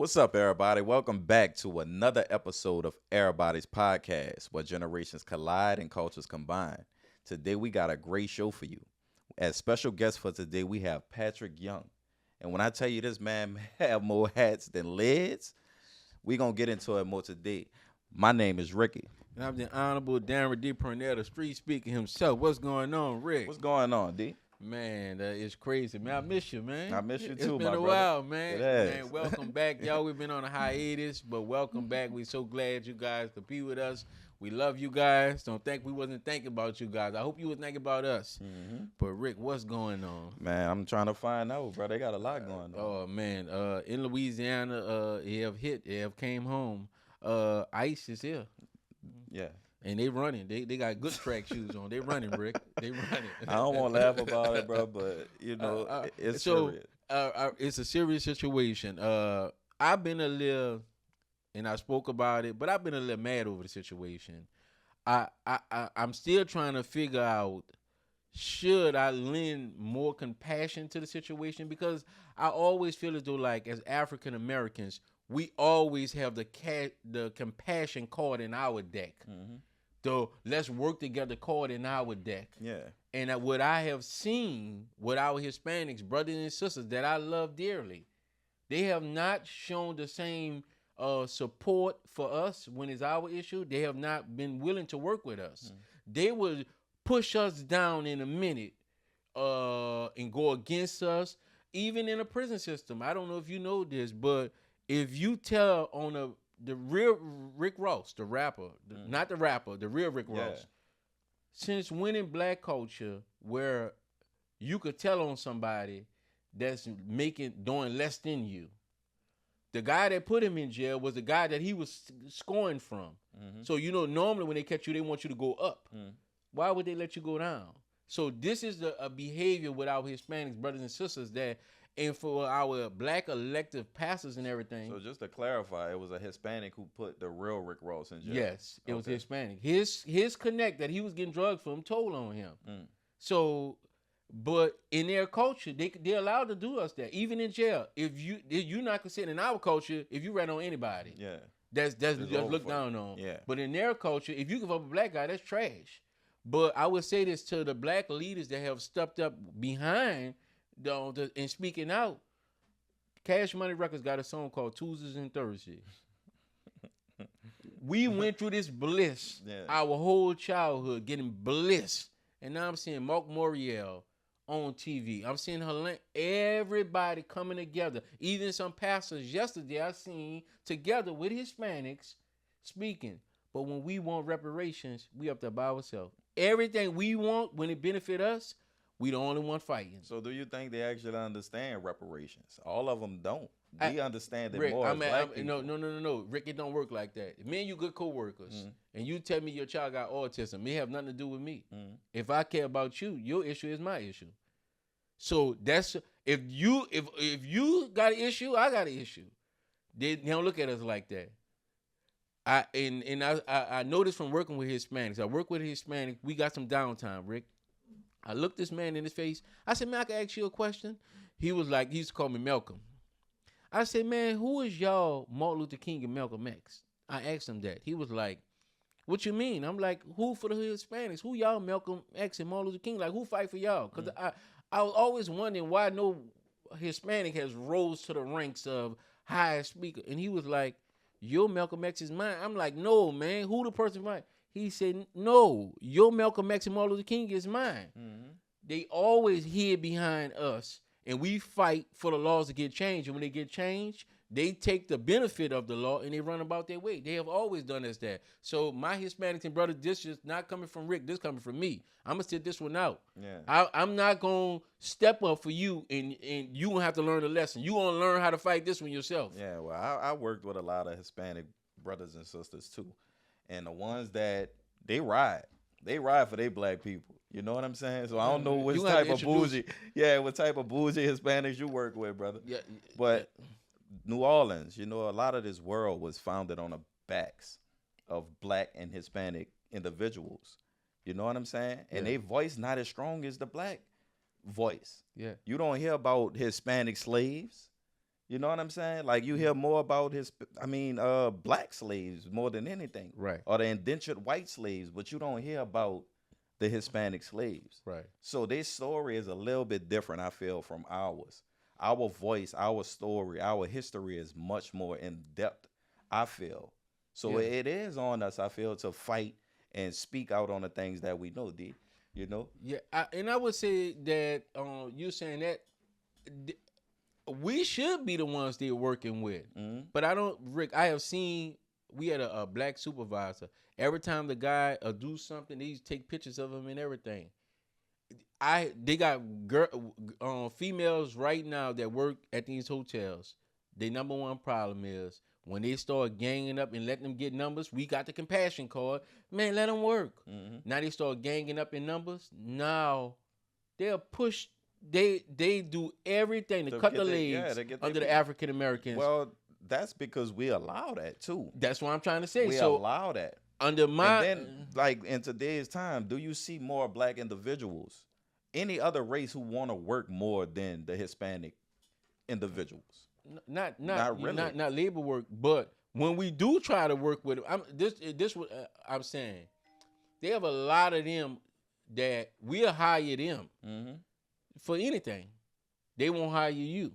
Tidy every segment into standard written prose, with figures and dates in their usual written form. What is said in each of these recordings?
What's up, everybody? Welcome back to another episode of Erabody's podcast, where generations collide and cultures combine. Today, we got a great show for you. As special guest for today, we have Patrick Young. And when I tell you this man have more hats than lids, we going to get into it more today. My name is Ricky. And I'm the Honorable Darren D. Purnell, the street speaker himself. What's going on, Rick? What's going on, D? Man, it's crazy, man. I miss you, man. I miss you It's too, been my a brother. while, man. It has. Man, welcome back, y'all. We've been on a hiatus, but welcome back. We're so glad you guys could be with us. We love you guys. Don't think we wasn't thinking about you guys. I hope you was thinking about us. Mm-hmm. But Rick, what's going on? Man, I'm trying to find out, bro. They got a lot going on. Oh man, in Louisiana, they have came home. ICE is here. Yeah. And they running. They got good track shoes on. They running, Rick. They running. I don't want to laugh about it, bro, but, it's serious. It's a serious situation. I've been a little, and I spoke about it, but I've been a little mad over the situation. I'm still trying to figure out, should I lend more compassion to the situation? Because I always feel as though, like, as African Americans, we always have the compassion card in our deck. Mm-hmm. So let's work together card in our deck. Yeah. And what I have seen with our Hispanics, brothers and sisters that I love dearly, they have not shown the same support for us when it's our issue. They have not been willing to work with us. They would push us down in a minute and go against us, even in a prison system. I don't know if you know this, but if you tell on the real Rick Ross, the rapper, not the rapper, the real Rick Ross, since when in black culture where you could tell on somebody that's doing less than you, the guy that put him in jail was the guy that he was scoring from. Mm-hmm. So, normally when they catch you, they want you to go up. Mm. Why would they let you go down? So this is a behavior with our Hispanics, brothers and sisters, and for our black elective pastors and everything. So just to clarify, it was a Hispanic who put the real Rick Ross in jail. Yes, it was Hispanic. His connect that he was getting drugs from told on him. Mm. So, but in their culture, they're allowed to do us that. Even in jail, if you're not considered in our culture, if you ran on anybody, that's looked down on. Yeah. But in their culture, if you give up a black guy, that's trash. But I would say this to the black leaders that have stepped up behind and speaking out. Cash Money Records got a song called Tuesdays and Thursdays. We went through this bliss, our whole childhood, getting bliss. And now I'm seeing Mark Morial on TV. I'm seeing everybody coming together. Even some pastors yesterday I seen together with Hispanics speaking. But when we want reparations, we up there by ourselves. Everything we want, when it benefit us, we the only one fighting. So do you think they actually understand reparations? All of them don't. They understand it more as black people. No. Rick, it don't work like that. Me and you good co-workers, and you tell me your child got autism, it have nothing to do with me. If I care about you, your issue is my issue. So that's if you got an issue, I got an issue. They don't look at us like that. I noticed from working with Hispanics. I work with Hispanics. We got some downtime, Rick. I looked this man in his face. I said, man, I can ask you a question. He was like, he used to call me Malcolm. I said, man, who is y'all Martin Luther King and Malcolm X? I asked him that. He was like, what you mean? I'm like, who for the Hispanics? Who y'all Malcolm X and Martin Luther King? Like, who fight for y'all? Because I was always wondering why no Hispanic has rose to the ranks of highest speaker. And he was like, your Malcolm X is mine. I'm like, no, man. Who the person fight? He said, no, your Malcolm X and Martin Luther King is mine. Mm-hmm. They always hid behind us, and we fight for the laws to get changed. And when they get changed, they take the benefit of the law, and they run about their way. They have always done us that. So my Hispanics and brothers, this is not coming from Rick. This coming from me. I'm going to sit this one out. Yeah. I'm not going to step up for you, and you going to have to learn a lesson. You going to learn how to fight this one yourself. Yeah, well, I worked with a lot of Hispanic brothers and sisters, too. And the ones that they ride for their black people. You know what I'm saying? So I don't know what type of bougie Hispanics you work with, brother. Yeah. But New Orleans, a lot of this world was founded on the backs of black and Hispanic individuals. You know what I'm saying? Yeah. And their voice not as strong as the black voice. Yeah. You don't hear about Hispanic slaves. You know what I'm saying? Like you hear more about black slaves more than anything, Right. or the indentured white slaves, but you don't hear about the Hispanic slaves. Right. So their story is a little bit different, I feel, from ours. Our voice, our story, our history is much more in depth, I feel. So Yeah. it is on us, I feel, to fight and speak out on the things that we know, D. You know? Yeah, and I would say that you saying that we should be the ones they're working with. Mm-hmm. But I don't, Rick. I have seen we had a black supervisor. Every time the guy do something, they take pictures of him and everything. They got females right now that work at these hotels. Their number one problem is when they start ganging up and letting them get numbers. We got the compassion card, man. Let them work. Mm-hmm. Now they start ganging up in numbers. Now they'll push. They do everything to cut the legs under the African Americans. Well, that's because we allow that too. That's what I'm trying to say. We allow that under my. And then, like in today's time, do you see more black individuals, any other race, who want to work more than the Hispanic individuals? Not really. Not labor work, but when we do try to work with them, this what I'm saying. They have a lot of them that we'll hire them for anything. They won't hire you.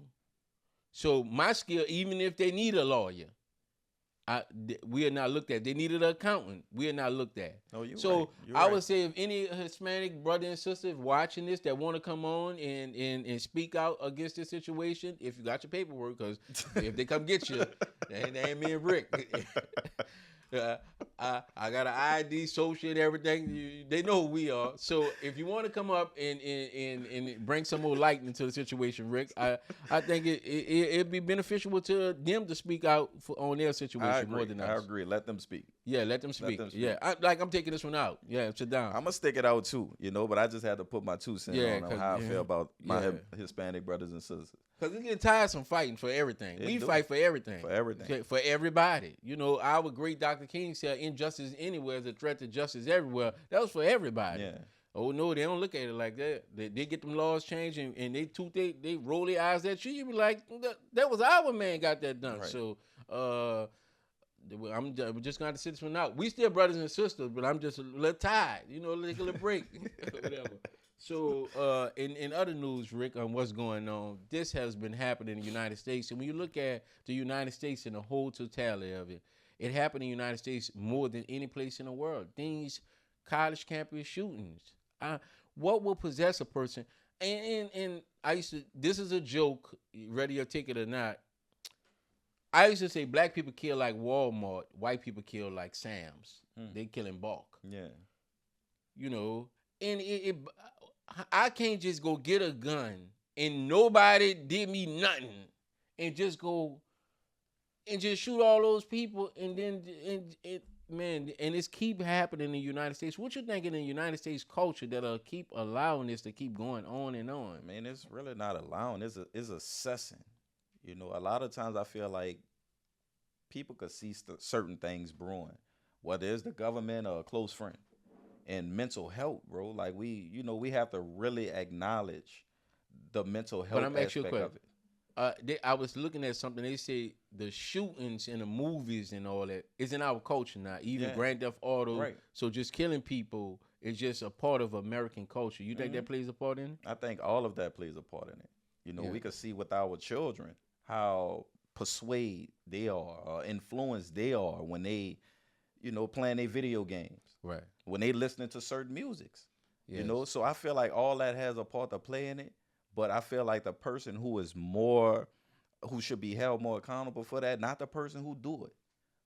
So my skill, even if they need a lawyer, we are not looked at. They needed an accountant. We are not looked at. Oh, you're so right. I would say if any Hispanic brother and sister watching this that want to come on and speak out against this situation, if you got your paperwork, because if they come get you, they ain't me and Rick. I got an ID, social, and everything. They know who we are. So if you want to come up and bring some more light into the situation, Rick, I think it'd be beneficial to them to speak out on their situation more than us. I agree. Let them speak. Yeah, let them speak. Yeah, I'm taking this one out. Yeah, sit down. I'm gonna stick it out too, but I just had to put my 2 cents on how I feel about my Hispanic brothers and sisters. Because we get tiresome fighting for everything. We fight for everything. For everything. For everybody. Our great Dr. King said, injustice anywhere is a threat to justice everywhere. That was for everybody. Yeah. Oh, no, they don't look at it like that. They get them laws changed and they roll their eyes at you. You be like, that was our man got that done. Right. So, I'm just going to sit this one out. We still brothers and sisters, but I'm just a little tired. Take a little break. Whatever. So, in other news, Rick, on what's going on, this has been happening in the United States. And when you look at the United States and the whole totality of it, it happened in the United States more than any place in the world. These college campus shootings. What will possess a person? And I used to, this is a joke, whether you take it or not. I used to say black people kill like Walmart, white people kill like Sam's. They kill in bulk. Yeah. And I can't just go get a gun and nobody did me nothing and just go and just shoot all those people and then and it's keep happening in the United States. What you think in the United States culture that'll keep allowing this to keep going on and on? Man, it's really not allowing. It's assessing. A lot of times I feel like people could see certain things brewing, whether it's the government or a close friend. And mental health, bro. Like we have to really acknowledge the mental health aspect of it. I was looking at something. They say the shootings in the movies and all that is in our culture now. Even Grand Theft Auto. Right. So just killing people is just a part of American culture. You think that plays a part in it? I think all of that plays a part in it. We could see with our children how persuade they are or influenced they are when they, playing their video games. Right. When they listening to certain musics. Yes. So I feel like all that has a part to play in it. But I feel like the person who should be held more accountable for that, not the person who do it.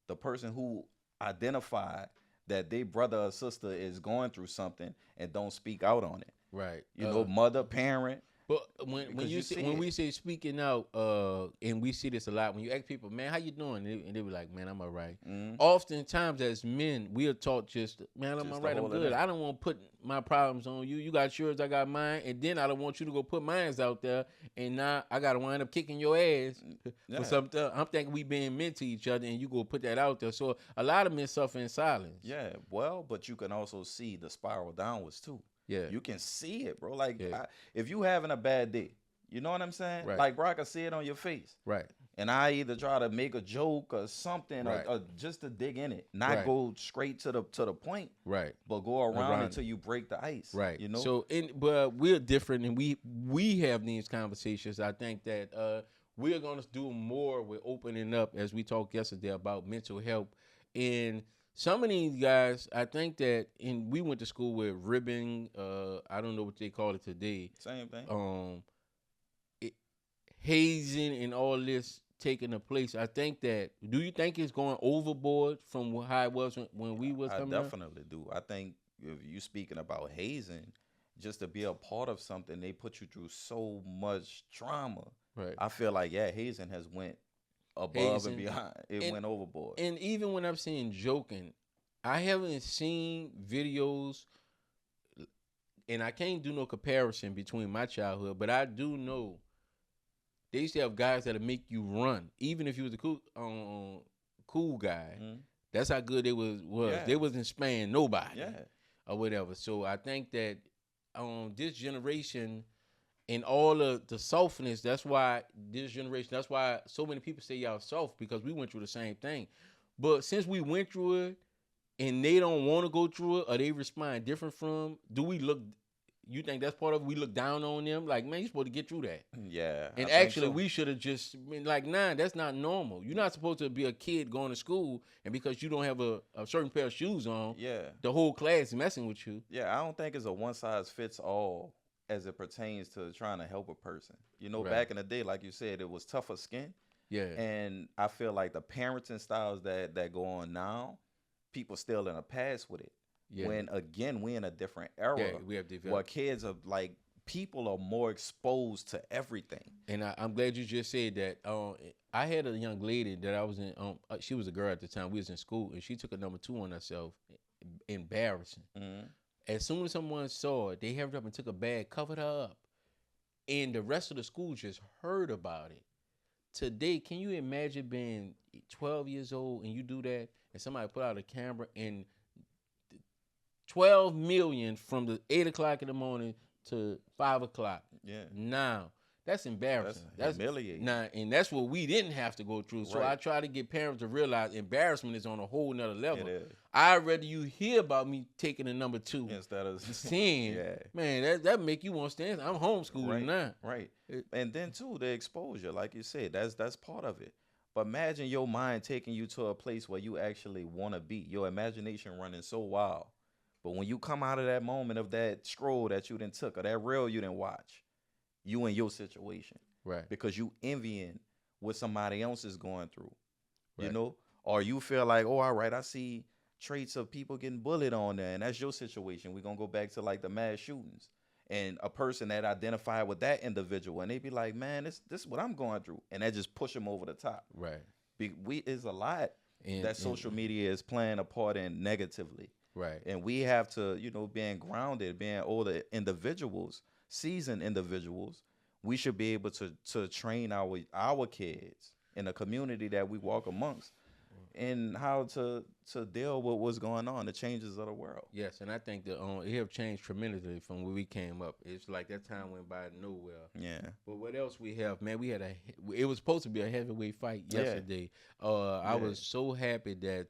The person who identified that their brother or sister is going through something and don't speak out on it. Right. Mother, parent. But when we say speaking out, and we see this a lot, when you ask people, man, how you doing? And they be like, man, I'm all right. Oftentimes as men, we are taught just, man, I'm all right, I'm good. I don't want to put my problems on you. You got yours, I got mine. And then I don't want you to go put mine out there. And now I got to wind up kicking your ass for something. I'm thinking we being meant to each other and you go put that out there. So a lot of men suffer in silence. Yeah, well, but you can also see the spiral downwards too. Yeah. You can see it, bro. Like, if you having a bad day, you know what I'm saying? Right. Like, bro, I can see it on your face. Right. and I either try to make a joke or something, Right. or just to dig in it, not Right. go straight to the point, Right. but go around until you break the ice. Right. You know. So, but we're different, and we have these conversations. I think that we're gonna do more with opening up, as we talked yesterday about mental health. And some of these guys, I think that, and we went to school with ribbon. I don't know what they call it today. Same thing. Hazing and all this taking a place. I think that. Do you think it's going overboard from how it was when we was coming up? I definitely do. I think if you speaking about hazing, just to be a part of something, they put you through so much trauma. Right. I feel like hazing has went above and beyond. It went overboard. And even when I'm saying joking, I haven't seen videos, and I can't do no comparison between my childhood, but I do know they used to have guys that'll make you run, even if you was a cool guy. Mm-hmm. That's how good they was. Yeah. They wasn't sparing nobody, or whatever. So I think that this generation and all of the softness, that's why this generation, that's why so many people say y'all soft, because we went through the same thing. But since we went through it and they don't want to go through it, or they respond different from, you think that's part of it? We look down on them? Like, man, you're supposed to get through that. Yeah. And actually, we should have just been like, nah, that's not normal. You're not supposed to be a kid going to school, and because you don't have a certain pair of shoes on, the whole class is messing with you. Yeah, I don't think it's a one-size-fits-all as it pertains to trying to help a person. You know, back in the day, like you said, it was tougher skin. Yeah. And I feel like the parenting styles that go on now, people still in a past with it. Yeah. When again, we in a different era. Yeah, we have developed. Where kids are like, people are more exposed to everything. And I'm glad you just said that. I had a young lady that I was in. She was a girl at the time. We was in school, and she took a number 2 on herself. Embarrassing. Mm-hmm. As soon as someone saw it, they hurried up and took a bag, covered her up, and the rest of the school just heard about it. Today, can you imagine being 12 years old and you do that, and somebody put out a camera and 12 million from the 8 o'clock in the morning to 5 o'clock? Yeah. Now, that's embarrassing. That's humiliating. Now, and that's what we didn't have to go through. So I try to get parents to realize embarrassment is on a whole nother level. It is. I'd rather you hear about me taking a number 2 instead of seeing. Man, that make you want to stand. I'm homeschooling now. Right. And then too, the exposure, like you said, that's part of it. But imagine your mind taking you to a place where you actually want to be. Your imagination running so wild. But when you come out of that moment of that scroll that you didn't took, or that reel you didn't watch, you in your situation. Right. Because you envying what somebody else is going through. Right. You know? Or you feel like, oh, all right, I see traits of people getting bullied on there, and that's your situation. We're going to go back to like the mass shootings. And a person that identified with that individual, and they be like, man, this is what I'm going through. And that just push them over the top. Right. It's a lot that social media is playing a part in negatively. Right. And we have to, being grounded, being older individuals, seasoned individuals, we should be able to train our kids in the community that we walk amongst and how to deal with what's going on, the changes of the world. Yes, and I think that it have changed tremendously from when we came up. It's like that time went by nowhere. Yeah. But what else we have, man? It was supposed to be a heavyweight fight yesterday. I was so happy that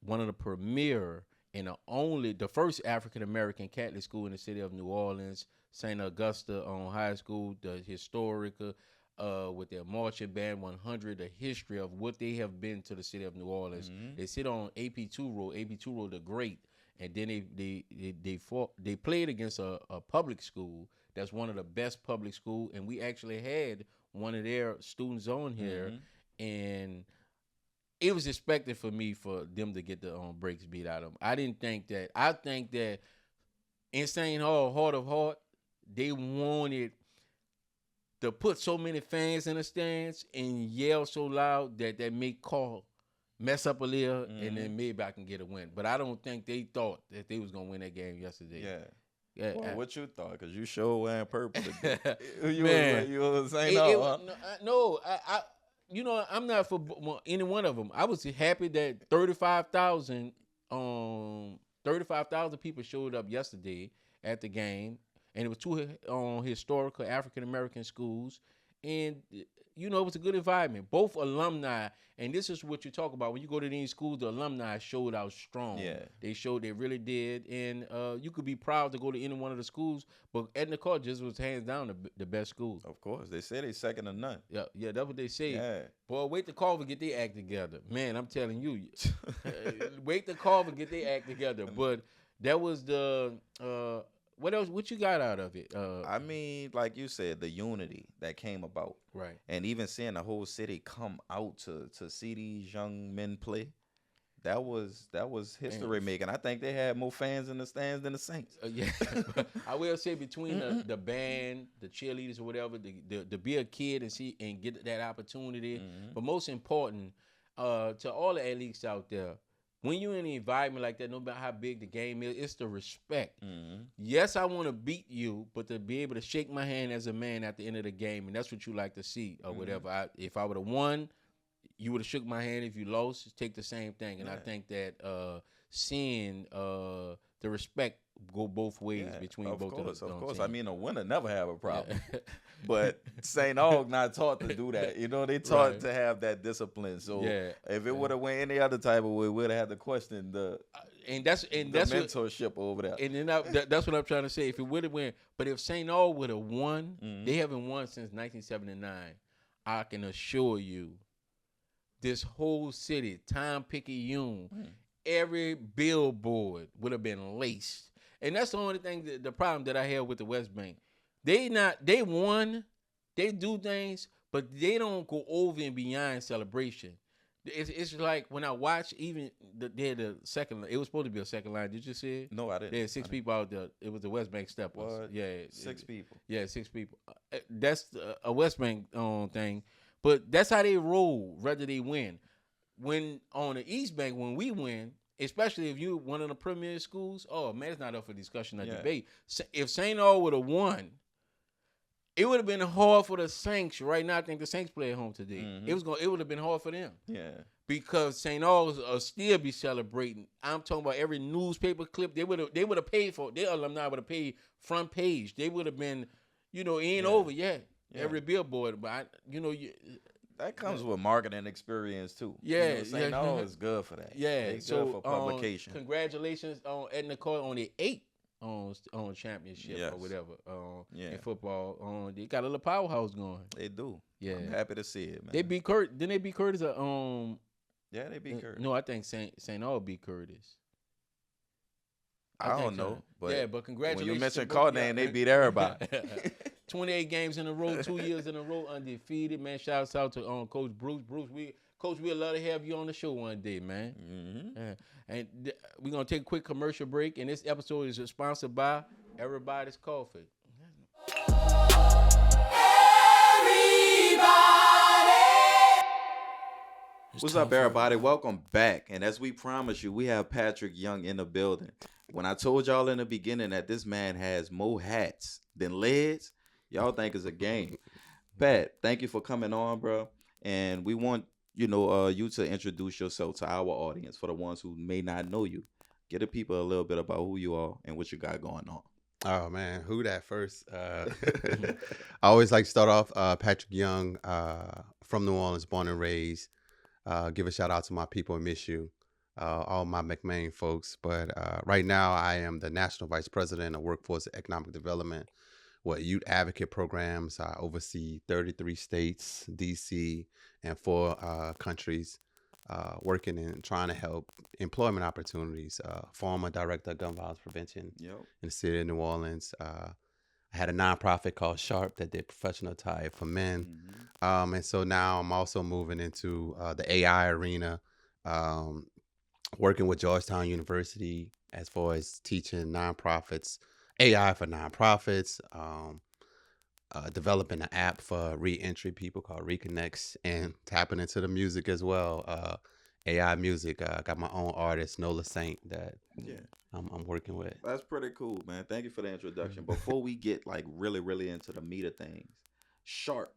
one of the premier and the first African American Catholic school in the city of New Orleans, St. Augusta High School, the historical, with their marching band 100, the history of what they have been to the city of New Orleans. Mm-hmm. They sit on AP2 Road, the great, and then they played against a public school that's one of the best public school, and we actually had one of their students on here, and it was expected for them to get the breaks beat out of them. I think that Insane Heart of Heart, they wanted to put so many fans in the stands and yell so loud that may mess up a little, and then maybe I can get a win. But I don't think they thought that they was going to win that game yesterday. Yeah. Well, what you thought? Because you sure wearing purple today. You was saying no. No, I'm not for any one of them. I was happy that 35,000 people showed up yesterday at the game. And it was 2 historical African-American schools. and you know, it was a good environment. Both alumni, and this is what you talk about when you go to these schools. The alumni showed out strong. Yeah. They really did, and you could be proud to go to any one of the schools. But Edna Carter just was hands down the best school. Of course, they say they second to none. Yeah, that's what they say. Yeah. Boy, wait till Carver get their act together. Man, I'm telling you, wait till Carver get their act together. But that was the. What else? What you got out of it? I mean, like you said, the unity that came about, right? And even seeing the whole city come out to see these young men play, that was history making. I think they had more fans in the stands than the Saints. Yeah, I will say between the band, the cheerleaders, or whatever, to be a kid and see and get that opportunity. But most important, to all the athletes out there. When you're in an environment like that, no matter how big the game is, it's the respect. Yes, I want to beat you, but to be able to shake my hand as a man at the end of the game, and that's what you like to see or whatever. If I would have won, you would have shook my hand. If you lost, take the same thing. And I think that seeing the respect go both ways between both of us. Of course. I mean, a winner never have a problem. But St. Aug not taught to do that. You know, they taught to have that discipline. So if it would have went any other type of way, we'd have had to question the mentorship over there. And then that's what I'm trying to say. If it would have went, but if St. Aug would have won, they haven't won since 1979. I can assure you, this whole city, Tom Picayune, every billboard would have been laced. And that's the only thing, the problem that I have with the West Bank. They won, they do things, but they don't go over and beyond celebration. It's like when I watch even they had the second. It was supposed to be a second line. Did you see it? No, I didn't. They had six people out there. It was the West Bank Steppers. What? Yeah, six people. Yeah, 6 people. That's a West Bank thing, but that's how they roll. Whether they win, when on the East Bank, when we win. Especially if you one of the premier schools, oh man, it's not up for discussion or debate. If St. Aug would have won, it would have been hard for the Saints. Right now, I think the Saints play at home today. It would have been hard for them. Yeah, because St. Aug will still be celebrating. I'm talking about every newspaper clip. They would have paid for it. Their alumni would have paid front page. They would have been, it ain't over yet. Every billboard, but that comes with marketing experience too. Yeah, St. Aug is good for that. Yeah, it's good for publication. Congratulations on Edna Carter on the 8 on championship or whatever. In football, they got a little powerhouse going. They do. Yeah, I'm happy to see it, man. They beat Curtis. Didn't they beat Curtis? Yeah, they beat Curtis. No, I think St. Aug beat Curtis. I don't know, but congratulations. When you mentioned Carter name, they beat everybody. 28 games in a row, 2 years in a row, undefeated. Man, shouts out to Coach Bruce. Coach, we'd love to have you on the show one day, man. And we're going to take a quick commercial break. And this episode is sponsored by Erabody's Coffee. What's up, everybody? Welcome back. And as we promised you, we have Patrick Young in the building. When I told y'all in the beginning that this man has more hats than legs, y'all think it's a game. Pat, thank you for coming on, bro. And we want, you to introduce yourself to our audience for the ones who may not know you. Get the people a little bit about who you are and what you got going on. Oh, man. Who that first? I always like to start off, Patrick Young, from New Orleans, born and raised. Give a shout out to my people, miss you, all my McMain folks. But right now, I am the National Vice President of Workforce and Economic Development with Youth Advocate Programs. I oversee 33 states, D.C., and 4 countries, working and trying to help employment opportunities. Former Director of Gun Violence Prevention in the city of New Orleans. I had a nonprofit called Sharp that did professional attire for men. And so now I'm also moving into the AI arena, working with Georgetown University as far as teaching nonprofits, AI for nonprofits, developing an app for re-entry people called Reconnects, and tapping into the music as well. AI music. I got my own artist, Neaux Saint, that I'm working with. That's pretty cool, man. Thank you for the introduction. Before we get really, really into the meat of things, Sharp.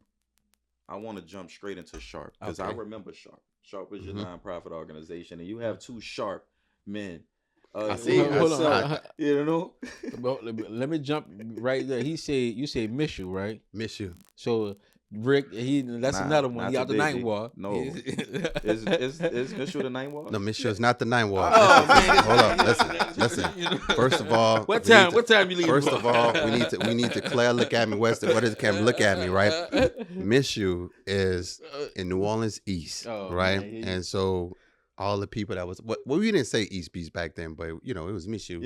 I want to jump straight into Sharp because I remember Sharp. Sharp is your nonprofit organization, and you have 2 Sharp men. Hold on. Let me jump right there. You said miss you, right? Miss you. So Rick, that's another one. He out the ninth ward. No, is Mitchell the ninth ward? No, Mitchell is not the ninth ward. Oh, man. Hold up, listen. First of all, What time you leave? First of all, we need to Claire look at me. Weston, what is Cam look at me, right? Mitchell is in New Orleans East, right? Man. And so all the people that was we didn't say East Beach back then, but it was Mitchell,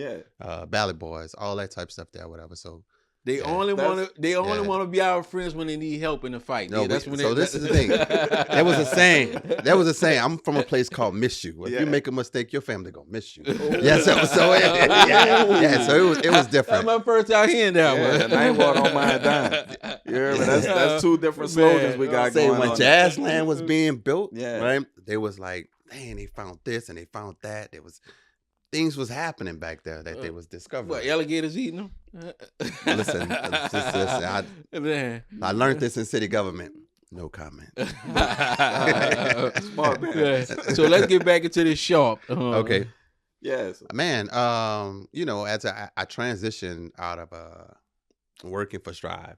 Ballad Boys, all that type of stuff there, whatever. So. They only want to be our friends when they need help in the fight. No, that's when this is the thing. That was a saying. I'm from a place called Miss You. If you make a mistake, your family gonna miss you. Yeah. So it was different. That's my first time hearing that one. And I ain't walk on my dime. You hear me? That's two different slogans we got going on. When Jazzland was being built, yeah, right? They was like, man, they found this and they found that. There was. Things was happening back there that they was discovering. What, alligators eating them? Listen, I learned this in city government. No comment. Smart man. So let's get back into this shop. Okay. Yes. Man, as I transitioned out of working for Strive,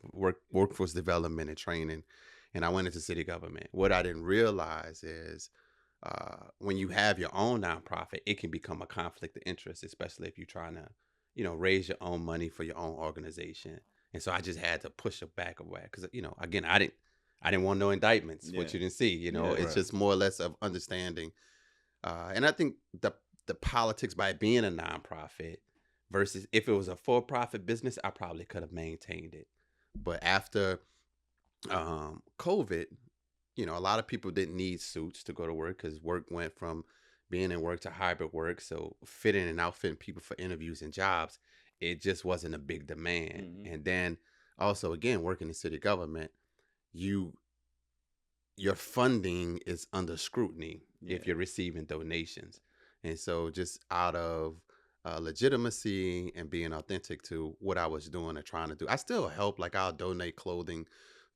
workforce development and training, and I went into city government. What I didn't realize is when you have your own nonprofit, it can become a conflict of interest, especially if you're trying to, raise your own money for your own organization. And so I just had to push it back away because, again, I didn't want no indictments, which you didn't see. It's just more or less of understanding. And I think the politics by being a nonprofit versus if it was a for-profit business, I probably could have maintained it. But after COVID, a lot of people didn't need suits to go to work because work went from being in work to hybrid work. So fitting and outfitting people for interviews and jobs, it just wasn't a big demand. Mm-hmm. And then also, again, working in city government, your funding is under scrutiny if you're receiving donations. And so just out of legitimacy and being authentic to what I was doing and trying to do, I still help. Like I'll donate clothing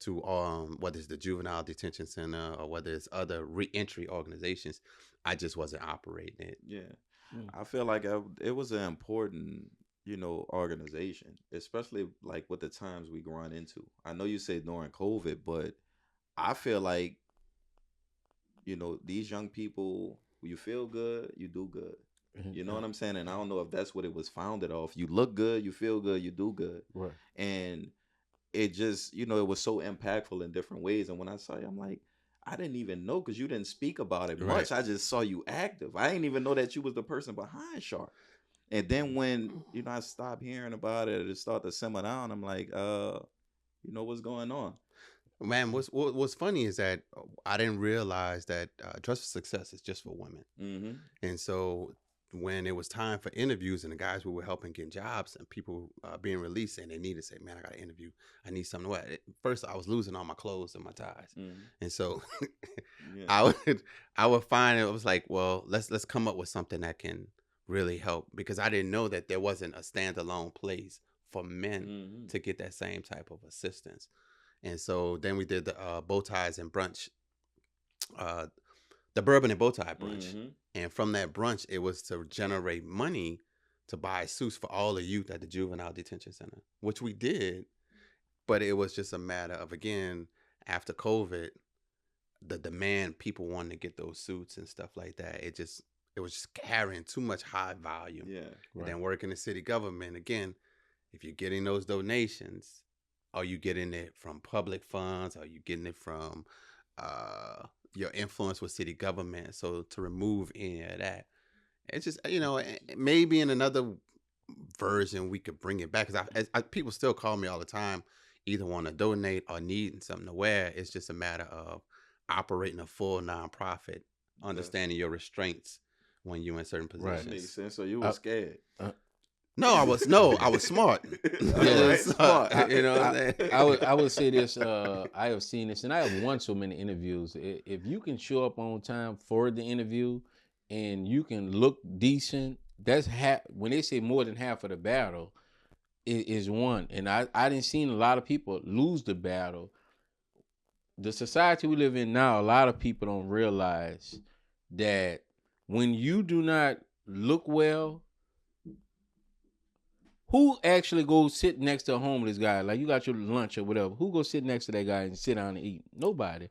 to whether it's the juvenile detention center or whether it's other reentry organizations. I just wasn't operating it. Yeah. I feel like it was an important, organization, especially like with the times we run into. I know you said during COVID, but I feel like, these young people, you feel good, you do good. You know what I'm saying? And I don't know if that's what it was founded off. You look good, you feel good, you do good. Right. And it just, it was so impactful in different ways. And when I saw you, I'm like, I didn't even know because you didn't speak about it much. I just saw you active. I didn't even know that you was the person behind Sharp. And then when, I stopped hearing about it, it started to simmer down. I'm like, what's going on? Man, what's funny is that I didn't realize that Dress for Success is just for women. Mm-hmm. And so when it was time for interviews and the guys we were helping get jobs and people being released and they needed to say, man, I got an interview. I need something to wear. First, I was losing all my clothes and my ties. Mm-hmm. And so I would find it was like, well, let's come up with something that can really help because I didn't know that there wasn't a standalone place for men to get that same type of assistance. And so then we did the bow ties and brunch, the bourbon and bow tie brunch. Mm-hmm. And from that brunch, it was to generate money to buy suits for all the youth at the juvenile detention center, which we did. But it was just a matter of, again, after COVID, the demand, people wanting to get those suits and stuff like that. It was just carrying too much high volume. Yeah. Right. And then working in city government, again, if you're getting those donations, are you getting it from public funds? Are you getting it from your influence with city government? So to remove any of that, it's just, maybe in another version we could bring it back. Because people still call me all the time, either want to donate or needing something to wear. It's just a matter of operating a full nonprofit, understanding your restraints when you're in certain positions. Right. Makes sense. So you were scared. No, I was smart. Smart. I would say this. I have seen this, and I have won so many interviews. If you can show up on time for the interview, and you can look decent, that's half. When they say more than half of the battle is won. And I didn't seen a lot of people lose the battle. The society we live in now, a lot of people don't realize that when you do not look well, who actually goes sit next to a homeless guy? Like you got your lunch or whatever. Who goes sit next to that guy and sit down and eat? Nobody.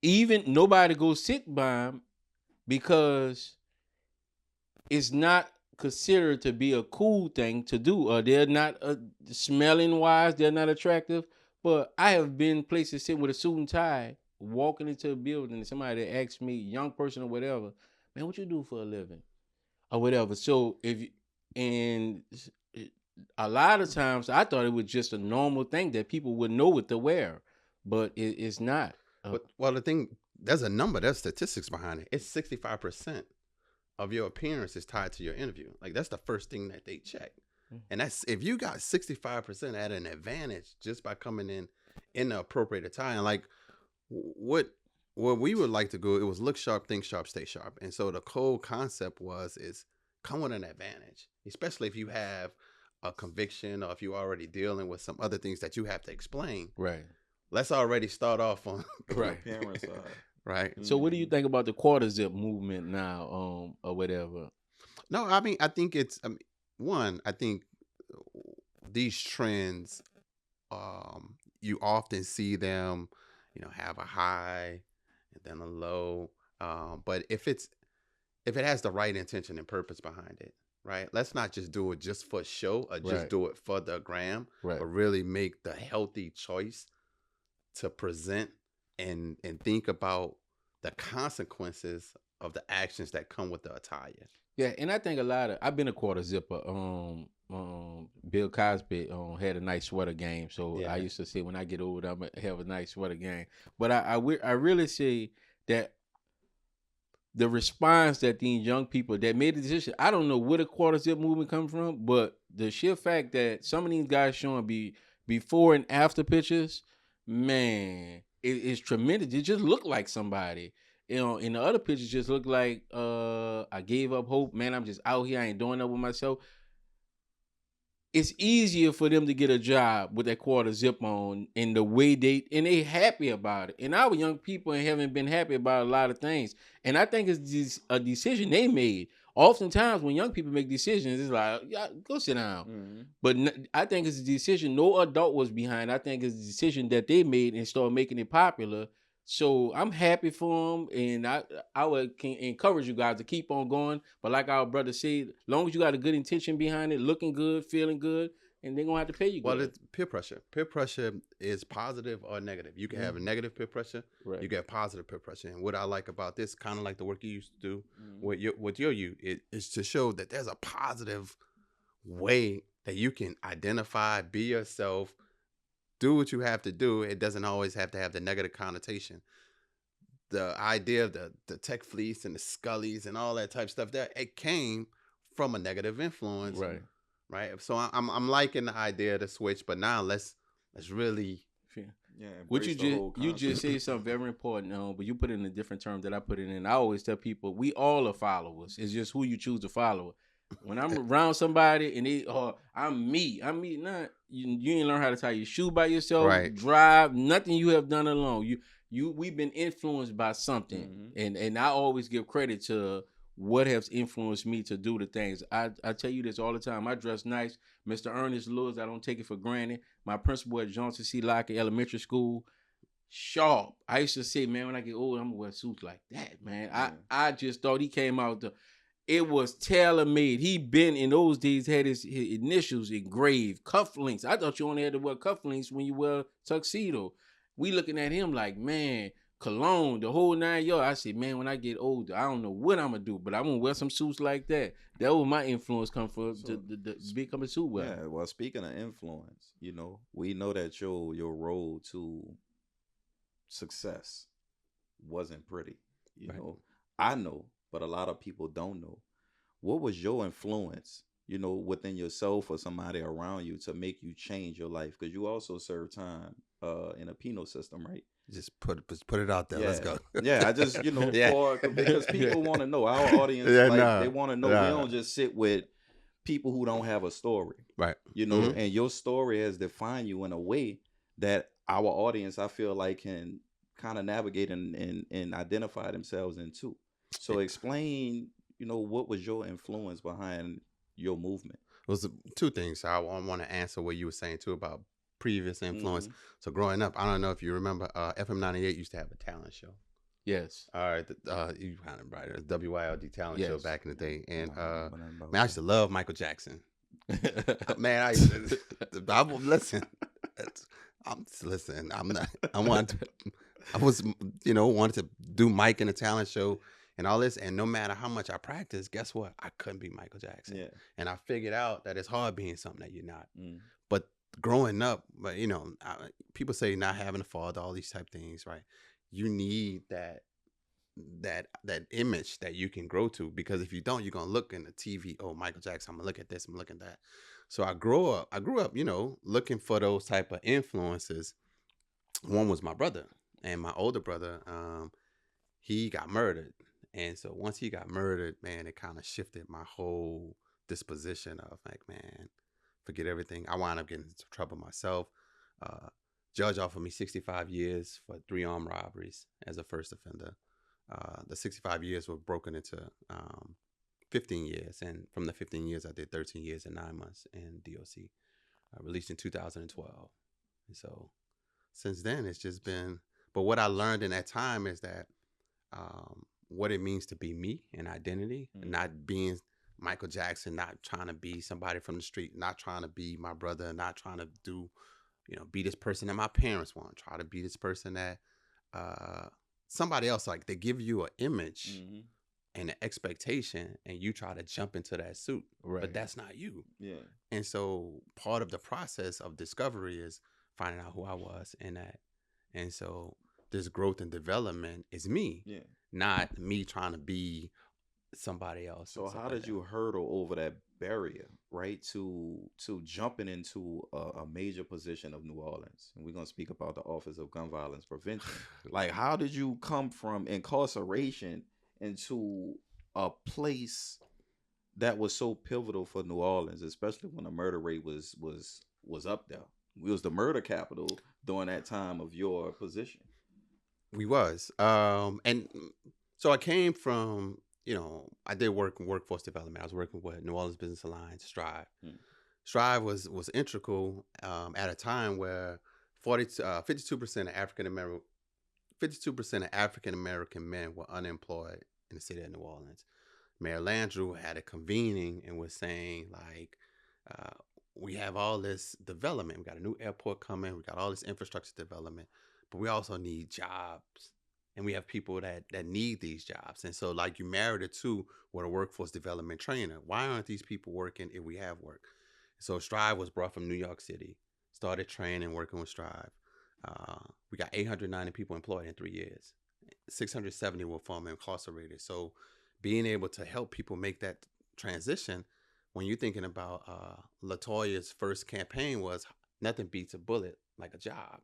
Even nobody goes sit by him because it's not considered to be a cool thing to do, or they're not smelling wise, they're not attractive. But I have been places sitting with a suit and tie, walking into a building, and somebody that asks me, young person or whatever, man, what you do for a living or whatever. So and a lot of times I thought it was just a normal thing that people would know what to wear, but it's not. But well, the thing, there's a number, there's statistics behind it. It's 65% of your appearance is tied to your interview. Like that's the first thing that they check. And that's if you got 65% at an advantage just by coming in the appropriate attire. And like what we would like to go, it was look sharp, think sharp, stay sharp. And so the whole concept is come with an advantage, especially if you have a conviction or if you're already dealing with some other things that you have to explain. Right. Let's already start off on right. Appearance side. Right. So what do you think about the quarter zip movement now, or whatever? No, I mean, I think it's I think these trends, you often see them, have a high and then a low. But if it has the right intention and purpose behind it, right? Let's not just do it just for show or just do it for the gram, but really make the healthy choice to present and think about the consequences of the actions that come with the attire. Yeah, and I think I've been a quarter zipper. Bill Cosby had a nice sweater game, so I used to say when I get older, I'm gonna have a nice sweater game. But I really say that the response that these young people that made the decision, I don't know where the quarter zip movement come from, but the sheer fact that some of these guys showing before and after pictures, man, it's tremendous. It just look like somebody. In the other pictures just look like I gave up hope. Man, I'm just out here. I ain't doing that with myself. It's easier for them to get a job with that quarter zip on in the way they happy about it. And our young people haven't been happy about a lot of things. And I think it's a decision they made. Oftentimes when young people make decisions, it's like, yeah, go sit down. Mm-hmm. But I think it's a decision no adult was behind. I think it's a decision that they made and started making it popular. So I'm happy for them, and I would encourage you guys to keep on going. But like our brother said, as long as you got a good intention behind it, looking good, feeling good, and they're gonna have to pay you. Well, it's peer pressure. Peer pressure is positive or negative. You can have a negative peer pressure. Right. You get positive peer pressure. And what I like about this, kind of like the work you used to do with your youth, is to show that there's a positive way that you can identify, be yourself. Do what you have to do. It doesn't always have to have the negative connotation. The idea of the tech fleece and the Scullies and all that type of stuff, that it came from a negative influence. Right. So I'm liking the idea to switch, but now let's really what you just said something very important, but you put it in a different term that I put it in. I always tell people we all are followers. It's just who you choose to follow. When I'm around somebody and I'm me. Not you ain't learn how to tie your shoe by yourself, drive, nothing you have done alone. We've been influenced by something. Mm-hmm. And I always give credit to what has influenced me to do the things. I tell you this all the time. I dress nice. Mr. Ernest Lewis, I don't take it for granted. My principal at Johnson C. Lockett Elementary School, sharp. I used to say, man, when I get old, I'm gonna wear suits like that, man. Yeah. I just thought he came out it was tailor-made. He been in those days had his initials engraved, cufflinks. I thought you only had to wear cufflinks when you wear tuxedo. We looking at him like, man, cologne, the whole 9 yards. I said, man, when I get older, I don't know what I'm gonna do, but I'm gonna wear some suits like that. That was my influence come from to become a suit wearer. Yeah, well, speaking of influence, we know that your road to success wasn't pretty. You know, I know. But a lot of people don't know. What was your influence, within yourself or somebody around you to make you change your life? Because you also served time in a penal system, right? Just put it out there. Yeah. Let's go. Yeah, I just, because people want to know. Our audience, they want to know. We don't just sit with people who don't have a story. Right. And your story has defined you in a way that our audience, I feel like, can kind of navigate and identify themselves into. So explain, what was your influence behind your movement? was two things. I want to answer what you were saying too about previous influence. Mhm. So growing up, I don't know if you remember, FM 98 used to have a talent show. Yes. All right, you kind of right. WYLD talent show Yes. back in the day, and Nah, man, I used to love Michael Jackson. Man, I used to, listen. Listen, I'm not. I wanted to. I was, wanted to do Mike in a talent show and all this, and no matter how much I practiced, guess what? I couldn't be Michael Jackson. Yeah. And I figured out that it's hard being something that you're not. Mm. But growing up, people say not having a father, all these type things, right? You need that image that you can grow to, because if you don't, you're gonna look in the TV. Oh, Michael Jackson. I'm gonna look at this. I'm gonna look at that. So I grew up, looking for those type of influences. One was my brother, and my older brother, he got murdered. And so once he got murdered, man, it kind of shifted my whole disposition of like, man, forget everything. I wound up getting into trouble myself. Judge offered me 65 years for 3 armed robberies as a first offender. The 65 years were broken into 15 years. And from the 15 years, I did 13 years and 9 months in DOC. Released in 2012. And so since then, it's just been, but what I learned in that time is that what it means to be me and identity, and not being Michael Jackson, not trying to be somebody from the street, not trying to be my brother, not trying to do, be this person that my parents want, try to be this person that somebody else, like they give you an image and an expectation, and you try to jump into that suit, but that's not you. Yeah. And so part of the process of discovery is finding out who I was in that. And so this growth and development is me, not me trying to be somebody else. So how did you hurdle over that barrier, right, to jumping into a major position of New Orleans? And we're going to speak about the Office of Gun Violence Prevention. Like, how did you come from incarceration into a place that was so pivotal for New Orleans, especially when the murder rate was up there? We was the murder capital during that time of your position. We was. And so I came from, I did work in workforce development. I was working with New Orleans Business Alliance, Strive. Strive was integral at a time where 52% of African American men were unemployed in the city of New Orleans. Mayor Landrieu had a convening and was saying, like, we have all this development. We got a new airport coming. We got all this infrastructure development, but we also need jobs. And we have people that need these jobs. And so, like, you married it to with a workforce development trainer. Why aren't these people working if we have work? So Strive was brought from New York City, started training, working with Strive. We got 890 people employed in 3 years. 670 were formerly incarcerated. So being able to help people make that transition, when you're thinking about LaToya's first campaign was nothing beats a bullet like a job.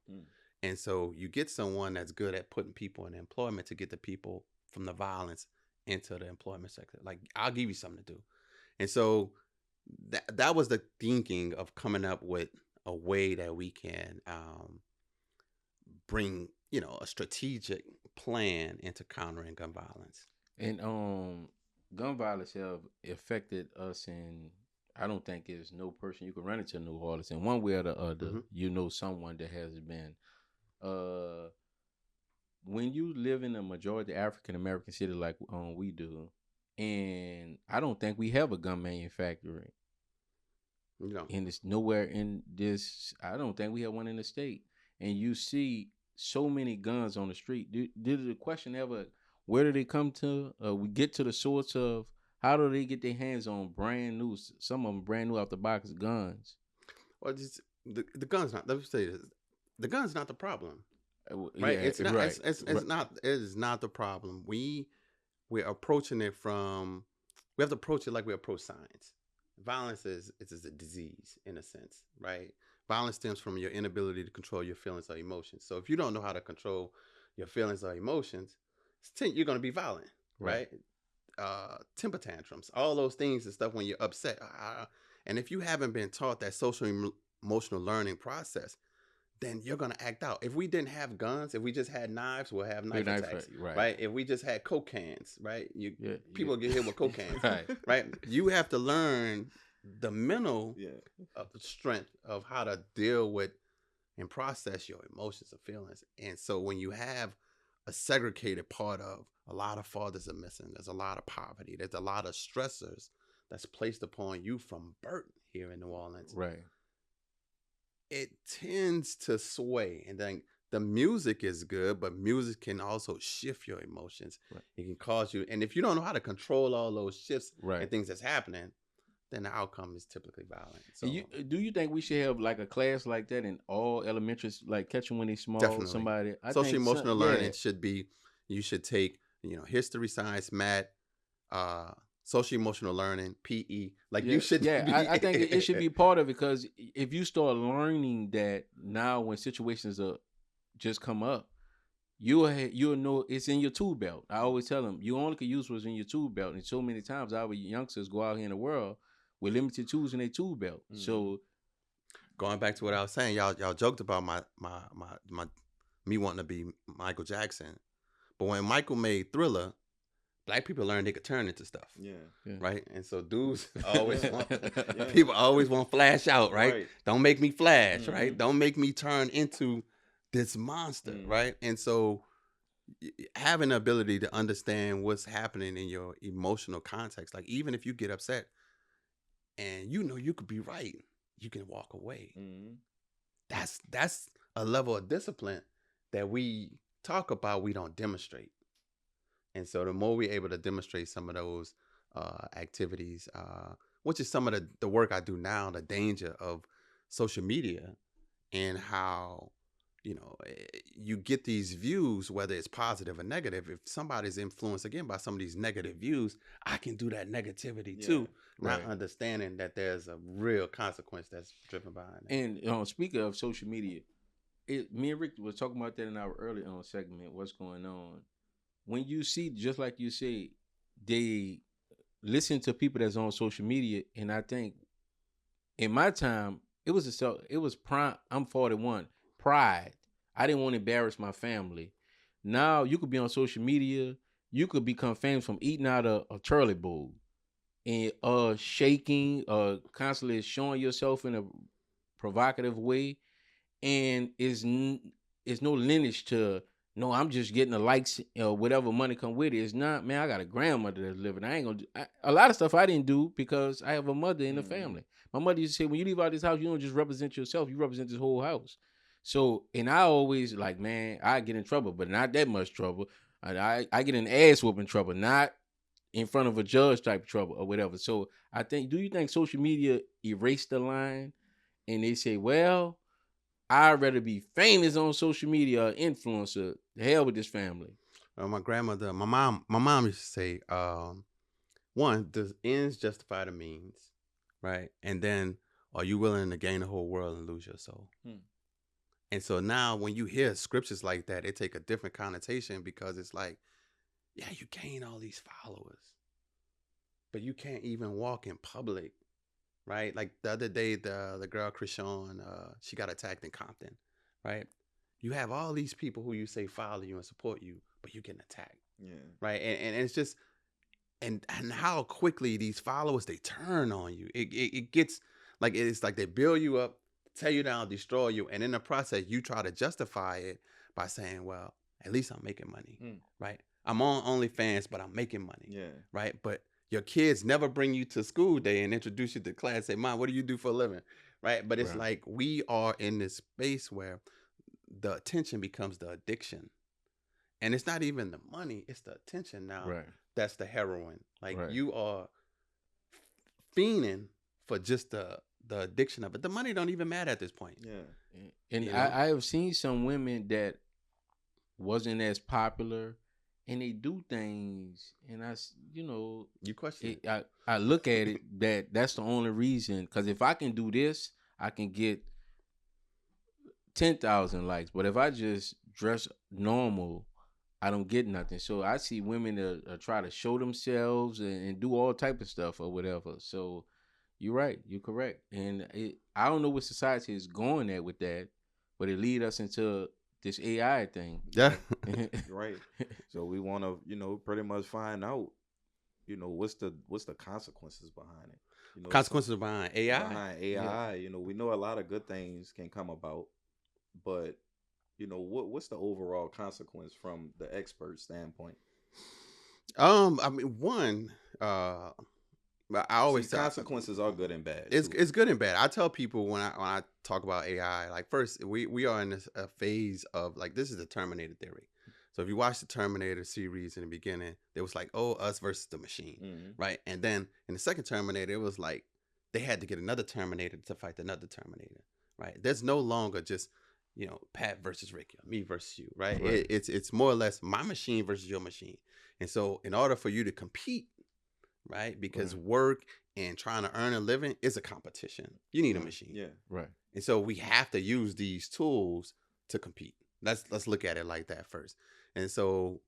And so you get someone that's good at putting people in employment to get the people from the violence into the employment sector. Like, I'll give you something to do. And so that was the thinking of coming up with a way that we can bring, a strategic plan into countering gun violence. And gun violence have affected us, and I don't think there's no person you can run into New Orleans in one way or the other. Someone that has been. When you live in a majority African American city like we do, and I don't think we have a gun manufacturing. And it's nowhere in this. I don't think we have one in the state. And you see so many guns on the street. Did the question ever? Where do they come to? We get to the source of how do they get their hands on brand new? Some of them brand new out the box guns. Well, just the guns not. Let me say this. The gun's not the problem, right? Yeah, it's not. Right. It's not. It is not the problem. We're approaching it from. We have to approach it like we approach science. Violence is a disease in a sense, right? Violence stems from your inability to control your feelings or emotions. So if you don't know how to control your feelings or emotions, you're going to be violent, right? Temper tantrums, all those things and stuff when you're upset. And if you haven't been taught that social emotional learning process, then you're going to act out. If we didn't have guns, if we just had knives, we'll have knife attacks, right? If we just had coke cans, right? People get hit with coke cans, right? You have to learn the mental Yeah. strength of how to deal with and process your emotions and feelings. And so when you have a segregated part of a lot of fathers are missing, there's a lot of poverty, there's a lot of stressors that's placed upon you from birth here in New Orleans. Right. It tends to sway. And then the music is good, but music can also shift your emotions. Right. It can cause you, and if you don't know how to control all those shifts Right. and things that's happening, then the outcome is typically violent. So Do you think we should have like a class like that in all elementaries, like catch them when they small? definitely, somebody. I social think emotional learning should be. You should take, history, science, math, social emotional learning, PE. Like you should. Yeah, be. I think it should be part of it, because if you start learning that now, when situations are just come up, you'll know it's in your tool belt. I always tell them you only can use what's in your tool belt, and so many times our youngsters go out here in the world with limited tools in their tool belt. So going back to what I was saying, y'all joked about my me wanting to be Michael Jackson, but when Michael made Thriller, Black people learned they could turn into stuff. Yeah. Right. And so dudes always want people always want flash out, right? Don't make me flash, right? Don't make me turn into this monster, right? And so having the ability to understand what's happening in your emotional context, like even if you get upset and you could be right, you can walk away. That's a level of discipline that we talk about, we don't demonstrate. And so the more we're able to demonstrate some of those activities, which is some of the work I do now, the danger of social media and how, you get these views, whether it's positive or negative. If somebody's influenced again by some of these negative views, I can do that negativity too, not understanding that there's a real consequence that's driven behind it. And speaking of social media, me and Rick was talking about that in our early segment, what's going on. When you see, just like you say, they listen to people that's on social media, and I think in my time it was prime. I'm 41. Pride. I didn't want to embarrass my family. Now you could be on social media. You could become famous from eating out a Turley bowl and shaking, constantly showing yourself in a provocative way, and is no lineage to. No, I'm just getting the likes, whatever money come with it. It's not, man. I got a grandmother that's living. I ain't gonna. A lot of stuff I didn't do because I have a mother in the family. My mother used to say, when you leave out this house, you don't just represent yourself. You represent this whole house. So, and I always like, man, I get in trouble, but not that much trouble. I get in ass whooping trouble, not in front of a judge type trouble or whatever. So I think, do you think social media erased the line? And they say, well, I'd rather be famous on social media or influencer. The hell with this family. My grandmother, my mom used to say, one, does ends justify the means, right? And then, are you willing to gain the whole world and lose your soul? And so now when you hear scriptures like that, it take a different connotation, because it's like, yeah, you gain all these followers, but you can't even walk in public, right? Like the other day, the girl Krishan, she got attacked in Compton, right? You have all these people who you say follow you and support you, but you getting attacked, right? And it's just, and how quickly these followers, they turn on you. It gets like, it's like they build you up, tear you down, destroy you, and in the process, you try to justify it by saying, well, at least I'm making money, right? I'm on OnlyFans, but I'm making money, right? But your kids never bring you to school day and introduce you to class, say, Mom, what do you do for a living, right? But it's like, we are in this space where the attention becomes the addiction. And it's not even the money, it's the attention now. That's the heroin. Like, you are fiending for just the addiction of it. The money don't even matter at this point. And I have seen some women that wasn't as popular, and they do things, and you question it. I look at it that's the only reason, because if I can do this, I can get 10,000 likes, but if I just dress normal, I don't get nothing. So I see women that try to show themselves and do all type of stuff or whatever. So you're right, you're correct, and I don't know what society is going at with that, but it lead us into this AI thing. Right. So we want to, pretty much find out, what's the consequences behind it. Consequences behind AI. Behind AI, we know a lot of good things can come about, but what's the overall consequence from the expert standpoint? I mean, one, I always say consequences are good and bad. It's good and bad. I tell people when I talk about AI, like first we are in this phase of like this is the Terminator theory. So if you watch the Terminator series in the beginning, it was like, oh, us versus the machine, right? And then in the second Terminator, it was like they had to get another Terminator to fight another Terminator, right? There's no longer just Pat versus Ricky, me versus you, right? It's more or less my machine versus your machine. And so in order for you to compete, right, because work and trying to earn a living is a competition, you need a machine. Yeah, right. And so we have to use these tools to compete. Let's look at it like that first. And so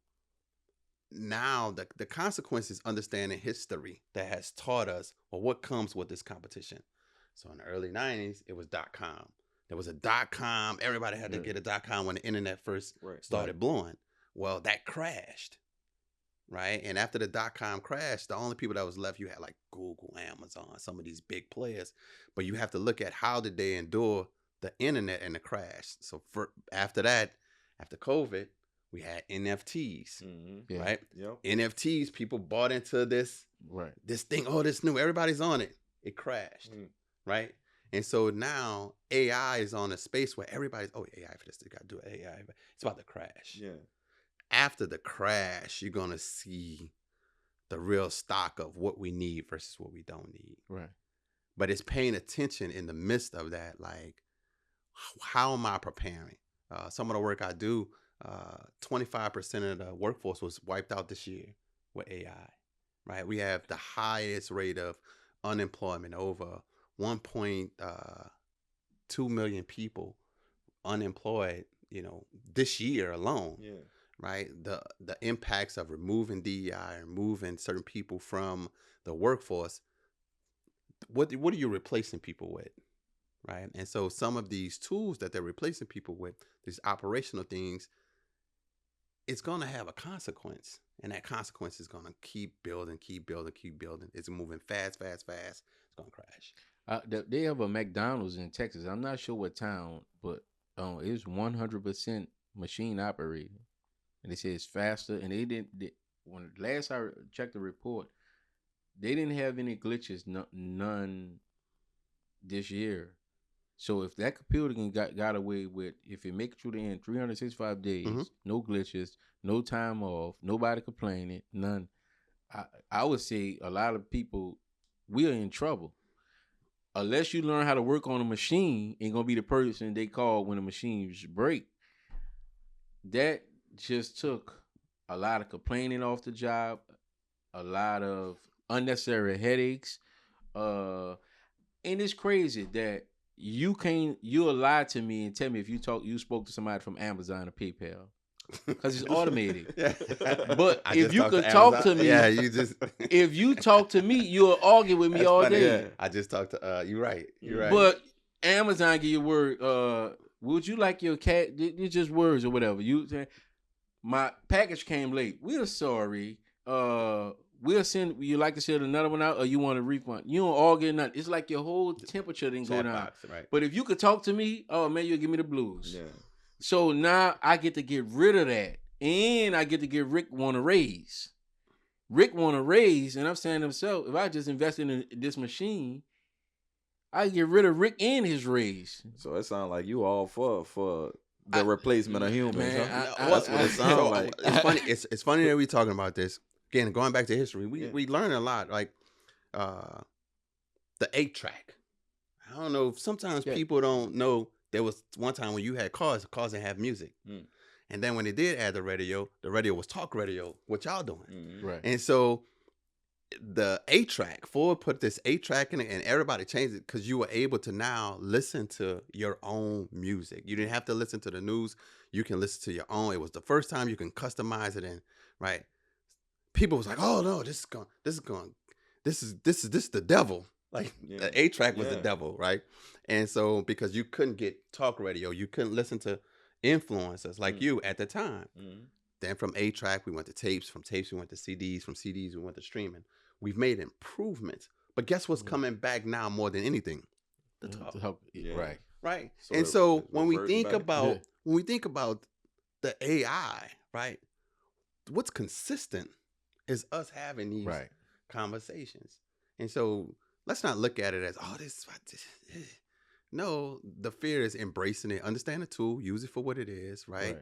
now the consequences, understanding history that has taught us what comes with this competition. So in the early 90s, it was .com. There was a .com. Everybody had to get a .com when the internet first started blowing. Well, that crashed, right? And after the .com crashed, the only people that was left, you had like Google, Amazon, some of these big players. But you have to look at how did they endure the internet and the crash. So after that, after COVID, we had NFTs, right? Yep. NFTs, people bought into this thing. Oh, this new, everybody's on it. It crashed, right? And so now AI is on a space where everybody's, AI for this, they got to do AI. It's about to crash. Yeah. After the crash, you're going to see the real stock of what we need versus what we don't need. Right. But it's paying attention in the midst of that, like, how am I preparing? Some of the work I do, 25% of the workforce was wiped out this year with AI, right? We have the highest rate of unemployment, over 1.2 million people unemployed, this year alone. Yeah. Right? The impacts of removing DEI, removing certain people from the workforce. What are you replacing people with? Right? And so some of these tools that they're replacing people with, these operational things, it's going to have a consequence. And that consequence is going to keep building, keep building, keep building. It's moving fast, fast, fast. It's going to crash. They have a McDonald's in Texas. I'm not sure what town, but it's 100% machine operated. And they say it's faster. And when last I checked the report, they didn't have any glitches, none this year. So if that computer got away with, if it makes it through the end 365 days, no glitches, no time off, nobody complaining, none, I would say a lot of people, we are in trouble. Unless you learn how to work on a machine, ain't gonna be the person they call when the machines break. That just took a lot of complaining off the job, a lot of unnecessary headaches, and it's crazy that you'll lie to me and tell me if you spoke to somebody from Amazon or PayPal, because it's automated. But if you could talk to me, if you talk to me, you'll argue with me all funny. Day. Yeah. I just talked to you're right. But Amazon give you word. Would you like your cat? It's just words or whatever. You say, my package came late. We're sorry. We'll send. You like to send another one out, or you want a refund? You don't all get nothing. It's like your whole temperature didn't go down. Box, right. But if you could talk to me, oh man, you'll give me the blues. Yeah. So now I get to get rid of that, and I get to give Rick want a raise. Rick want a raise, and I'm saying to himself, if I just invested in this machine, I get rid of Rick and his raise. So it sounds like you all for the replacement of humans. Man, huh? That's what it sounds like. It's funny. It's funny that we're talking about this. Again, going back to history, we learn a lot. Like the 8-track. I don't know. Sometimes people don't know. There was one time when you had cars didn't have music. And then when they did add the radio was talk radio, what y'all doing. Right. And so the 8-track, Ford put this 8-track in it, and everybody changed it because you were able to now listen to your own music. You didn't have to listen to the news. You can listen to your own. It was the first time you can customize it in, right? People was like, oh no, this is the devil. Like the 8-track was the devil, right? And so because you couldn't get talk radio, you couldn't listen to influencers like you at the time. Then from 8-track, we went to tapes. From tapes, we went to CDs. From CDs, we went to streaming. We've made improvements, But guess what's coming back now more than anything? The talk. Right. Right. Sort And of so when we reverting think back. about the AI, right? What's consistent is us having these conversations. And so let's not look at it as, oh, this. No, the fear is embracing it. Understand the tool, use it for what it is, right?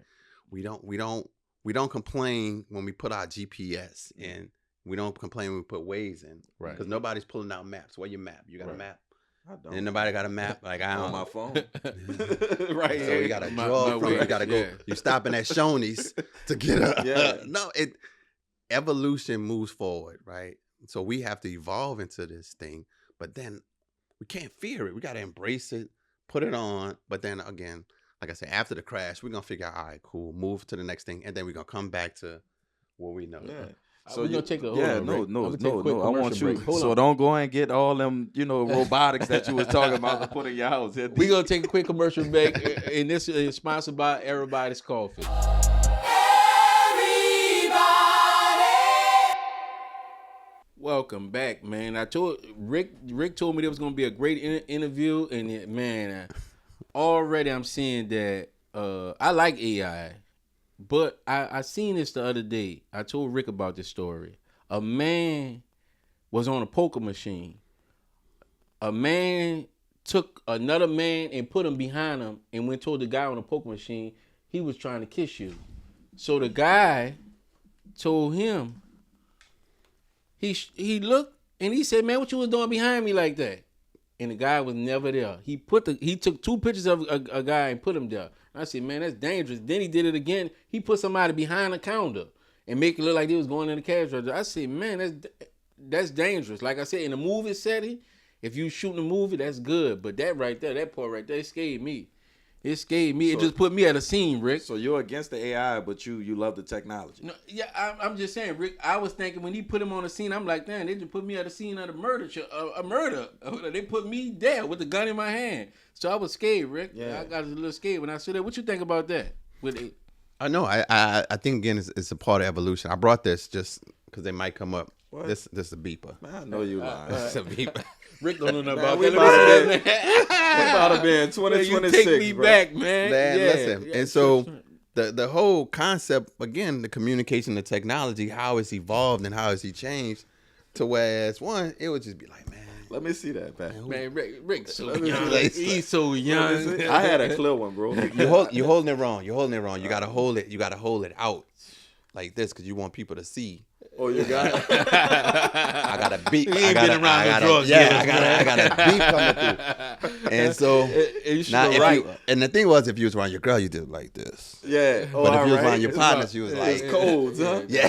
We don't complain when we put our GPS in. We don't complain when we put Waze in. Right. Because nobody's pulling out maps. Where your map? You got a map? I don't. And nobody got a map. Like I don't. On my phone. Right. So you gotta draw from. You gotta go. Yeah. You stopping at Shoney's to get a. No, evolution moves forward, right? So we have to evolve into this thing, but then we can't fear it. We gotta embrace it, put it on. But then again, like I said, after the crash, we're gonna figure out, all right, cool, move to the next thing, and then we're gonna come back to what we know. Yeah. So we're gonna take a no. I want you. So don't go and get all them, robotics that you was talking about to put in your house. We're gonna take a quick commercial break, and this is sponsored by Erabody's Coffee. Welcome back, man. I told Rick told me there was gonna be a great interview, and man, already I'm seeing that. I like AI. But I seen this the other day. I told Rick about this story. A man was on a poker machine. A man took another man and put him behind him and went told the guy on the poker machine he was trying to kiss you. So the guy told him, he looked and he said, man, what you was doing behind me like that? And the guy was never there. He took 2 pictures of a guy and put him there. I said, man, that's dangerous. Then he did it again. He put somebody behind the counter and make it look like they was going in the cash register. I said, man, that's dangerous. Like I said, in a movie setting, if you shooting a movie, that's good. But that right there, that part right there, it scared me. It scared me. So, it just put me at a scene, Rick. So you're against the AI, but you love the technology. No, yeah, I'm just saying, Rick. I was thinking when he put him on the scene, I'm like, damn, they just put me at a scene of a murder. They put me there with the gun in my hand. So I was scared, Rick. Yeah. I got a little scared when I saw that. What you think about that? I know. I think again, it's a part of evolution. I brought this just because they might come up. What? This is a beeper. Man, I know you lying. It's a beeper. Rick don't know nothing about that. We about to be in 2026. You take me back, man. Listen. And so the whole concept, again, the communication, the technology, how it's evolved and how it's changed to whereas one, it would just be like, man. Let me see that, man. Rick's so young. He's so young. I had a clear one, bro. You're holding it wrong. You're holding it wrong. You gotta hold it. You gotta hold it out like this because you want people to see. Oh, you got it. I got a beat. He ain't been around the drugs. I got a beat coming through. And so and the thing was, if you was around your girl, you did like this. Yeah. But if you was around your partners, you was like it's cold, huh? Yeah.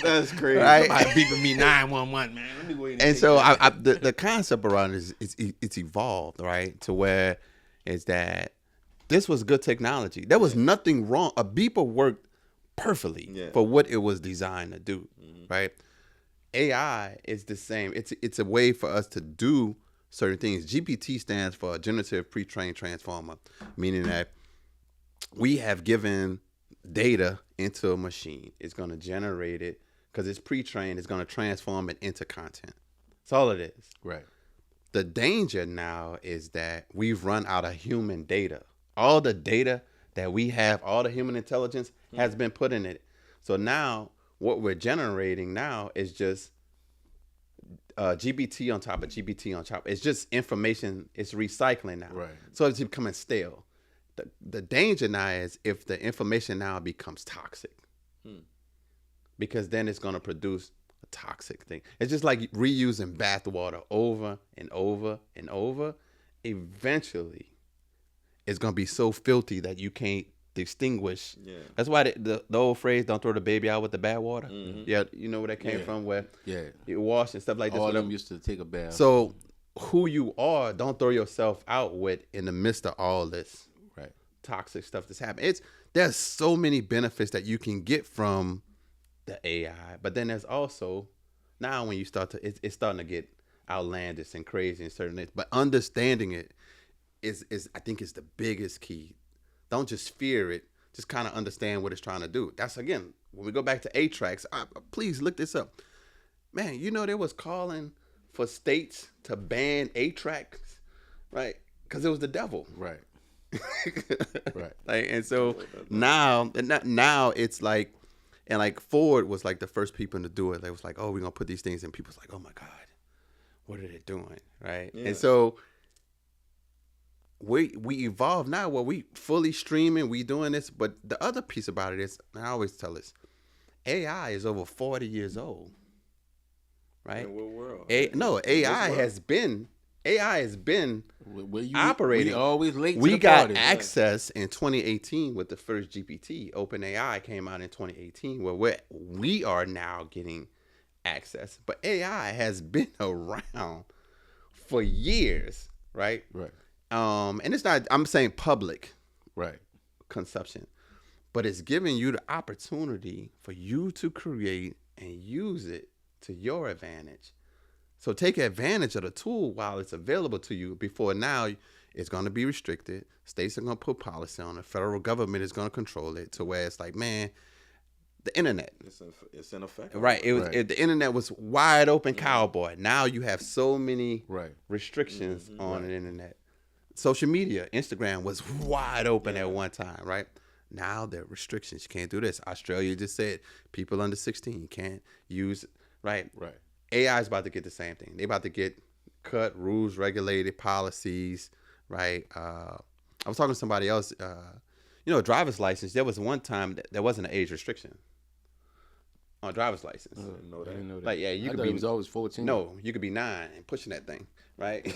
That's crazy. Right? Somebody beeping me 911, man. Let me go ahead and so the concept around it is it's evolved, right? To where is that this was good technology. There was nothing wrong. A beeper worked perfectly for what it was designed to do, right? AI is the same. It's a way for us to do certain things. GPT stands for Generative Pre-trained Transformer, meaning that we have given data into a machine. It's going to generate it because it's pre-trained. It's going to transform it into content. That's all it is. Right. The danger now is that we've run out of human data. All the data that we have, all the human intelligence has been put in it. So now what we're generating now is just GPT on top of GPT on top. It's just information. It's recycling now. Right. So it's becoming stale. The danger now is if the information now becomes toxic, because then it's going to produce a toxic thing. It's just like reusing bath water over and over and over. Eventually, it's going to be so filthy that you can't distinguish. Yeah. That's why the old phrase, don't throw the baby out with the bad water. Mm-hmm. Yeah, you know where that came from, where it washed and stuff like this. All of them used to take a bath. So who you are, don't throw yourself out with in the midst of all this toxic stuff that's happening. There's so many benefits that you can get from the AI, but then there's also now when you start to it's starting to get outlandish and crazy in certain things. But understanding it is I think is the biggest key. Don't just fear it. Just kind of understand what it's trying to do. That's again when we go back to 8-tracks. Please look this up, man. You know they was calling for states to ban 8-tracks, right? Because it was the devil. Right. Right. Like, and so now it's like, and like Ford was like the first people to do it. They was like, oh, we're gonna put these things in. People's like, oh my God, what are they doing? Right. Yeah. And so we evolve now where we fully streaming, we doing this. But the other piece about it is, and I always tell this, AI is over 40 years old. Right? In what world? AI has been operating. We always late. We to the got party. access in 2018 with the first GPT. OpenAI came out in 2018, where we are now getting access. But AI has been around for years, right? Right. And it's not. I'm saying public, Right. consumption, but it's giving you the opportunity for you to create and use it to your advantage. So take advantage of the tool while it's available to you. Before now, it's going to be restricted. States are going to put policy on it. Federal government is going to control it to where it's like, man, the internet. It's in effect. Right. The internet was wide open cowboy. Now you have so many restrictions on the internet. Social media, Instagram was wide open at one time, right? Now there are restrictions. You can't do this. Australia just said people under 16 can't use, right? Right. AI is about to get the same thing. They're about to get cut, rules, regulated, policies, right? I was talking to somebody else, driver's license. There was one time that there wasn't an age restriction on driver's license. I didn't know that. Like, yeah, you could be. It was always 14. No, you could be 9 and pushing that thing, right?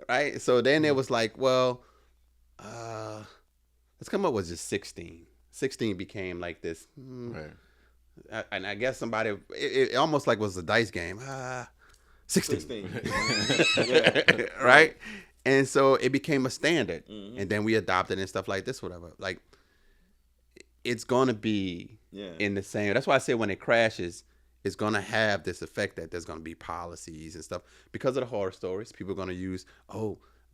Right. So then it was like, well, let's come up with just 16. 16 became like this. Right. And I guess somebody, it almost like was a dice game. 16. Yeah. Right? And so it became a standard. And then we adopted and stuff like this, whatever. Like, it's going to be in the same. That's why I say when it crashes, it's going to have this effect that there's going to be policies and stuff. Because of the horror stories, people are going to use,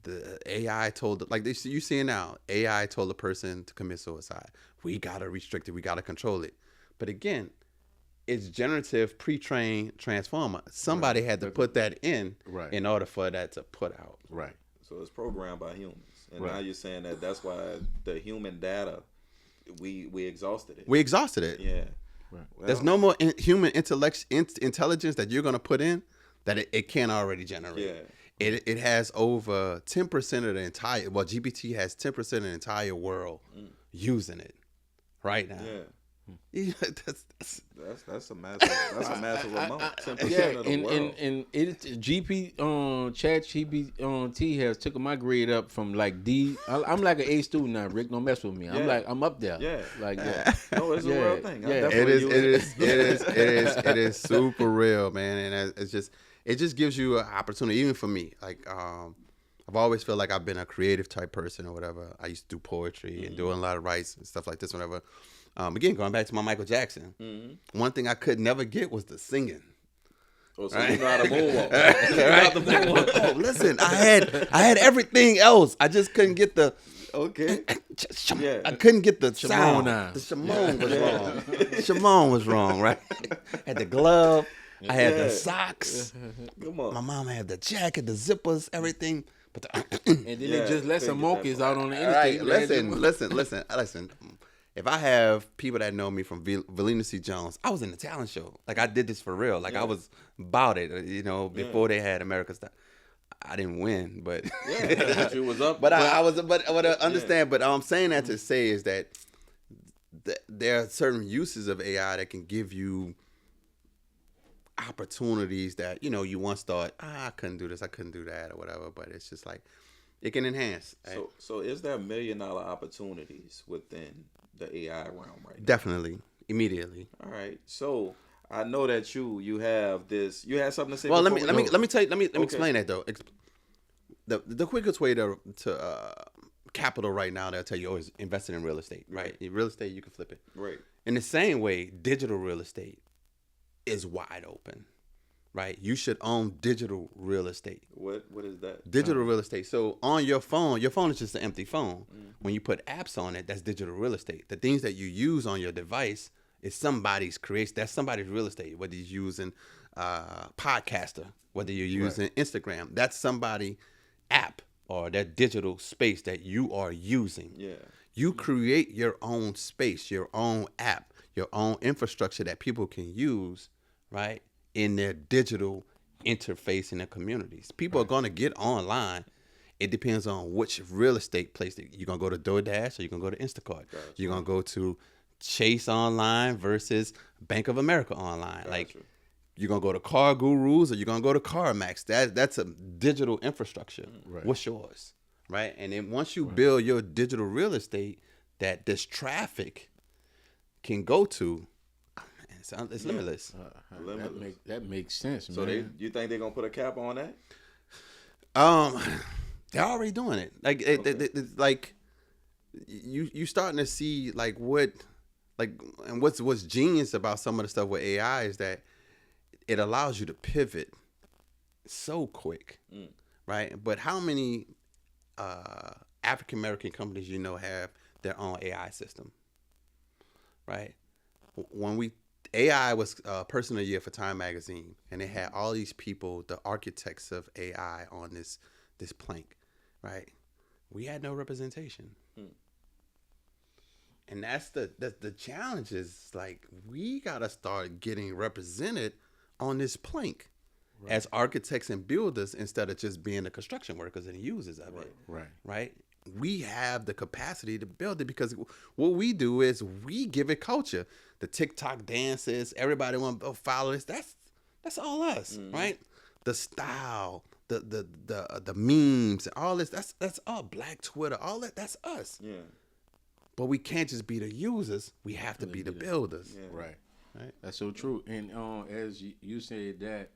the AI told, like you see it now, AI told a person to commit suicide. We got to restrict it. We got to control it. But again, it's generative, pre-trained transformer. Somebody had to put that in order for that to put out. Right. So it's programmed by humans. And now you're saying that's why the human data, we exhausted it. We exhausted it. Yeah. Right. Well, There's no more human intelligence that you're going to put in that it can't already generate. Yeah. It has over 10% of the entire, GPT has 10% of the entire world using it right now. Yeah. That's a massive amount. 10% of the world. And Chat GPT has took my grade up from like D. I'm like an A student now, Rick. Don't mess with me. I'm up there. Yeah. Like No, it's a real thing. It is super real, man. And it just gives you an opportunity, even for me. Like I've always felt like I've been a creative type person or whatever. I used to do poetry and doing a lot of writes and stuff like this, whatever. Again, going back to my Michael Jackson, one thing I could never get was the singing. Oh, so you know how to moonwalk. Oh, listen, I had everything else. I just couldn't get the I couldn't get the sound. The Shimon was wrong. Shimon was wrong, right? Had the glove. I had the socks. Come on. My mom had the jacket, the zippers, everything. But and then they just let some monkeys out on the interstate. Right, listen. If I have people that know me from Valina C. Jones, I was in the talent show. Like, I did this for real. Like, I was about it, before they had America's Star. I didn't win, but you was up. But I understand. But I'm saying that to say is that there are certain uses of AI that can give you opportunities that you once thought I couldn't do this, I couldn't do that, or whatever. But it's just like it can enhance. So is there $1 million opportunities within the AI realm right now? Definitely, immediately. All right. So I know that you have this. You had something to say. Well, let me tell you. Let me explain that though. The quickest way to capital right now, they'll tell you always investing in real estate. Right. In real estate, you can flip it. Right. In the same way, digital real estate is wide open. Right. You should own digital real estate. What is that? Digital real estate. So on your phone is just an empty phone. When you put apps on it, that's digital real estate. The things that you use on your device It's somebody's creation. That's somebody's real estate. Whether you're using podcaster, whether you're using Instagram, that's somebody app or that digital space that you are using. Yeah. You create your own space, your own app, your own infrastructure that people can use, right, in their digital interface in their communities. People are going to get online. It depends on which real estate place. You're going to go to DoorDash or you're going to go to Instacart. Gotcha. You're going to go to Chase online versus Bank of America online. Gotcha. Like, you're going to go to Car Gurus or you're going to go to CarMax. That's a digital infrastructure. Right. What's yours? Right? And then once you build your digital real estate that this traffic can go to, it's limitless. Limitless. That makes sense, so man. You think they're going to put a cap on that? They're already doing it. Like, it's like you starting to see like what, like, and what's genius about some of the stuff with AI is that it allows you to pivot so quick, right? But how many African American companies have their own AI system, right? When AI was Person of the Year for Time Magazine, and they had all these people, the architects of AI, on this plank, right? We had no representation, and that's the challenge. Is like we gotta start getting represented on this plank as architects and builders instead of just being the construction workers and users of it. Right. We have the capacity to build it because what we do is we give it culture. The TikTok dances, everybody want to follow this. That's all us, right? The style, the memes, all this. That's all Black Twitter. All that's us. Yeah. But we can't just be the users. We have to be the builders. Yeah. Right. That's so true. And as you said that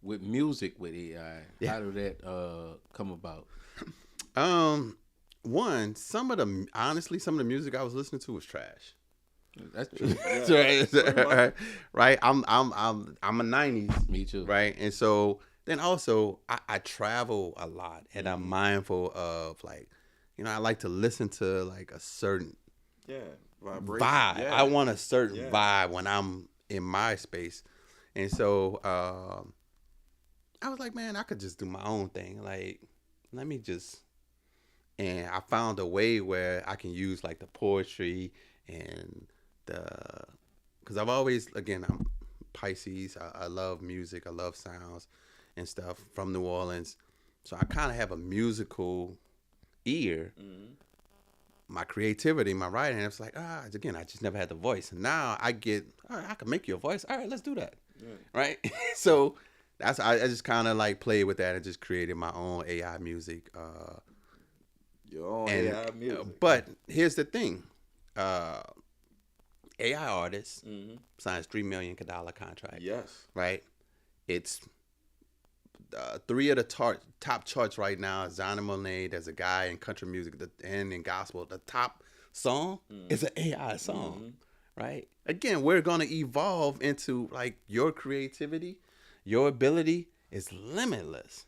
with music with AI, how did that come about? One, some of the music I was listening to was trash. That's true. Right. I'm a 90s. Me too. Right. And so then also I travel a lot and I'm mindful of like, I like to listen to like a certain vibe. Yeah. I want a certain vibe when I'm in my space. And so I was like, man, I could just do my own thing. Like, let me just. And I found a way where I can use like the poetry and because I've always, again, I'm Pisces. I love music. I love sounds and stuff from New Orleans. So I kind of have a musical ear. My creativity, my writing, it's like, again, I just never had the voice. And now I get, all right, I can make you a voice. All right, let's do that. Right? So I just kind of like played with that and just created my own AI music. Your own AI music. But here's the thing. AI artists signs $3 million contract. Yes. Right? It's 3 of the top charts right now. Zana Monet, there's a guy in country music and in gospel. The top song is an AI song. Right? Again, we're going to evolve into like your creativity, your ability is limitless.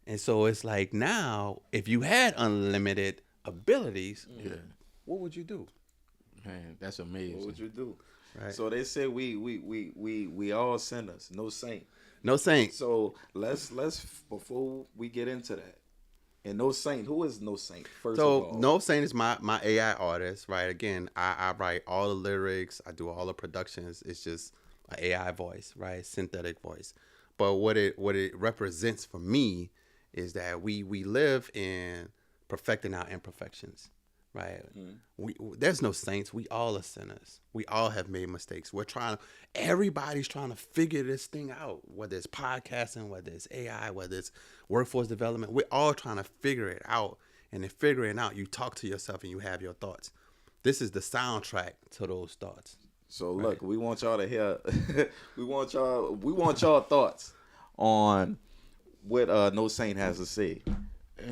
And so it's like now, if you had unlimited abilities, what would you do? Man, that's amazing. What would you do? Right. So they say we all sinners, no saint. No saint. So let's before we get into that. And Neaux Saint, who is Neaux Saint? First of all, Neaux Saint is my AI artist, right? Again, I write all the lyrics, I do all the productions. It's just an AI voice, right? Synthetic voice. But what it represents for me is that we live in perfecting our imperfections, right? There's no saints. We all are sinners. We all have made mistakes. Everybody's trying to figure this thing out, whether it's podcasting, whether it's AI, whether it's workforce development. We're all trying to figure it out. And in figuring out, you talk to yourself and you have your thoughts. This is the soundtrack to those thoughts. So look, we want y'all to hear, we want y'all thoughts on what Neaux Saint has to say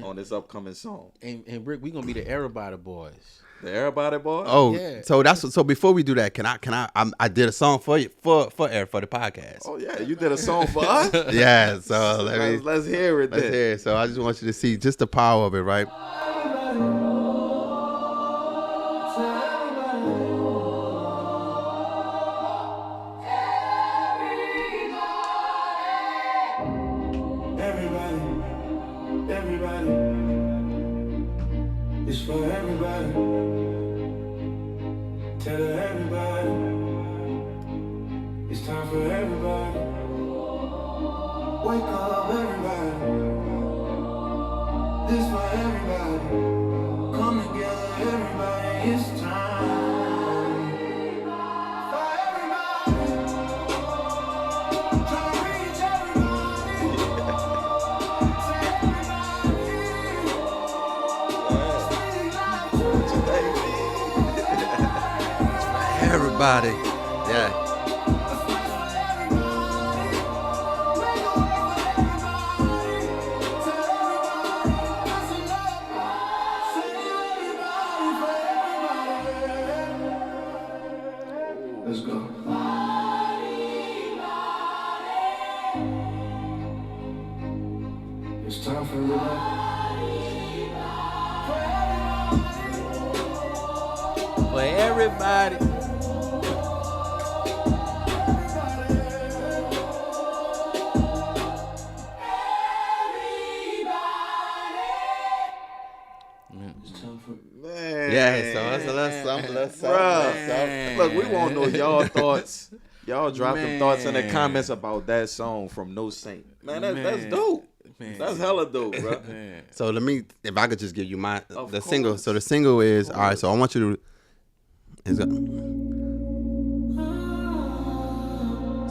on this upcoming song. And Rick, we gonna be the Erabody boys. The Erabody boys? Oh, yeah. So before we do that, can I did a song for you for the podcast. Oh yeah, you did a song for us? Yeah, so let's hear it then. Let's hear it. So I just want you to see just the power of it, right? It's time for everybody. Wake up, everybody. This for everybody. Come together, everybody. It's time for everybody. Try to reach everybody. Everybody. Yeah. Let's go. It's time for everybody. For everybody. Man. Yeah, so let's Look, we want to know y'all thoughts. Y'all drop them thoughts in the Man. comments about that song from Neaux Saint. Man, that's dope. Man. That's hella dope, bro. Man. So let me, if I could just give you Of the single. course. So the single is, all right, so I want you to,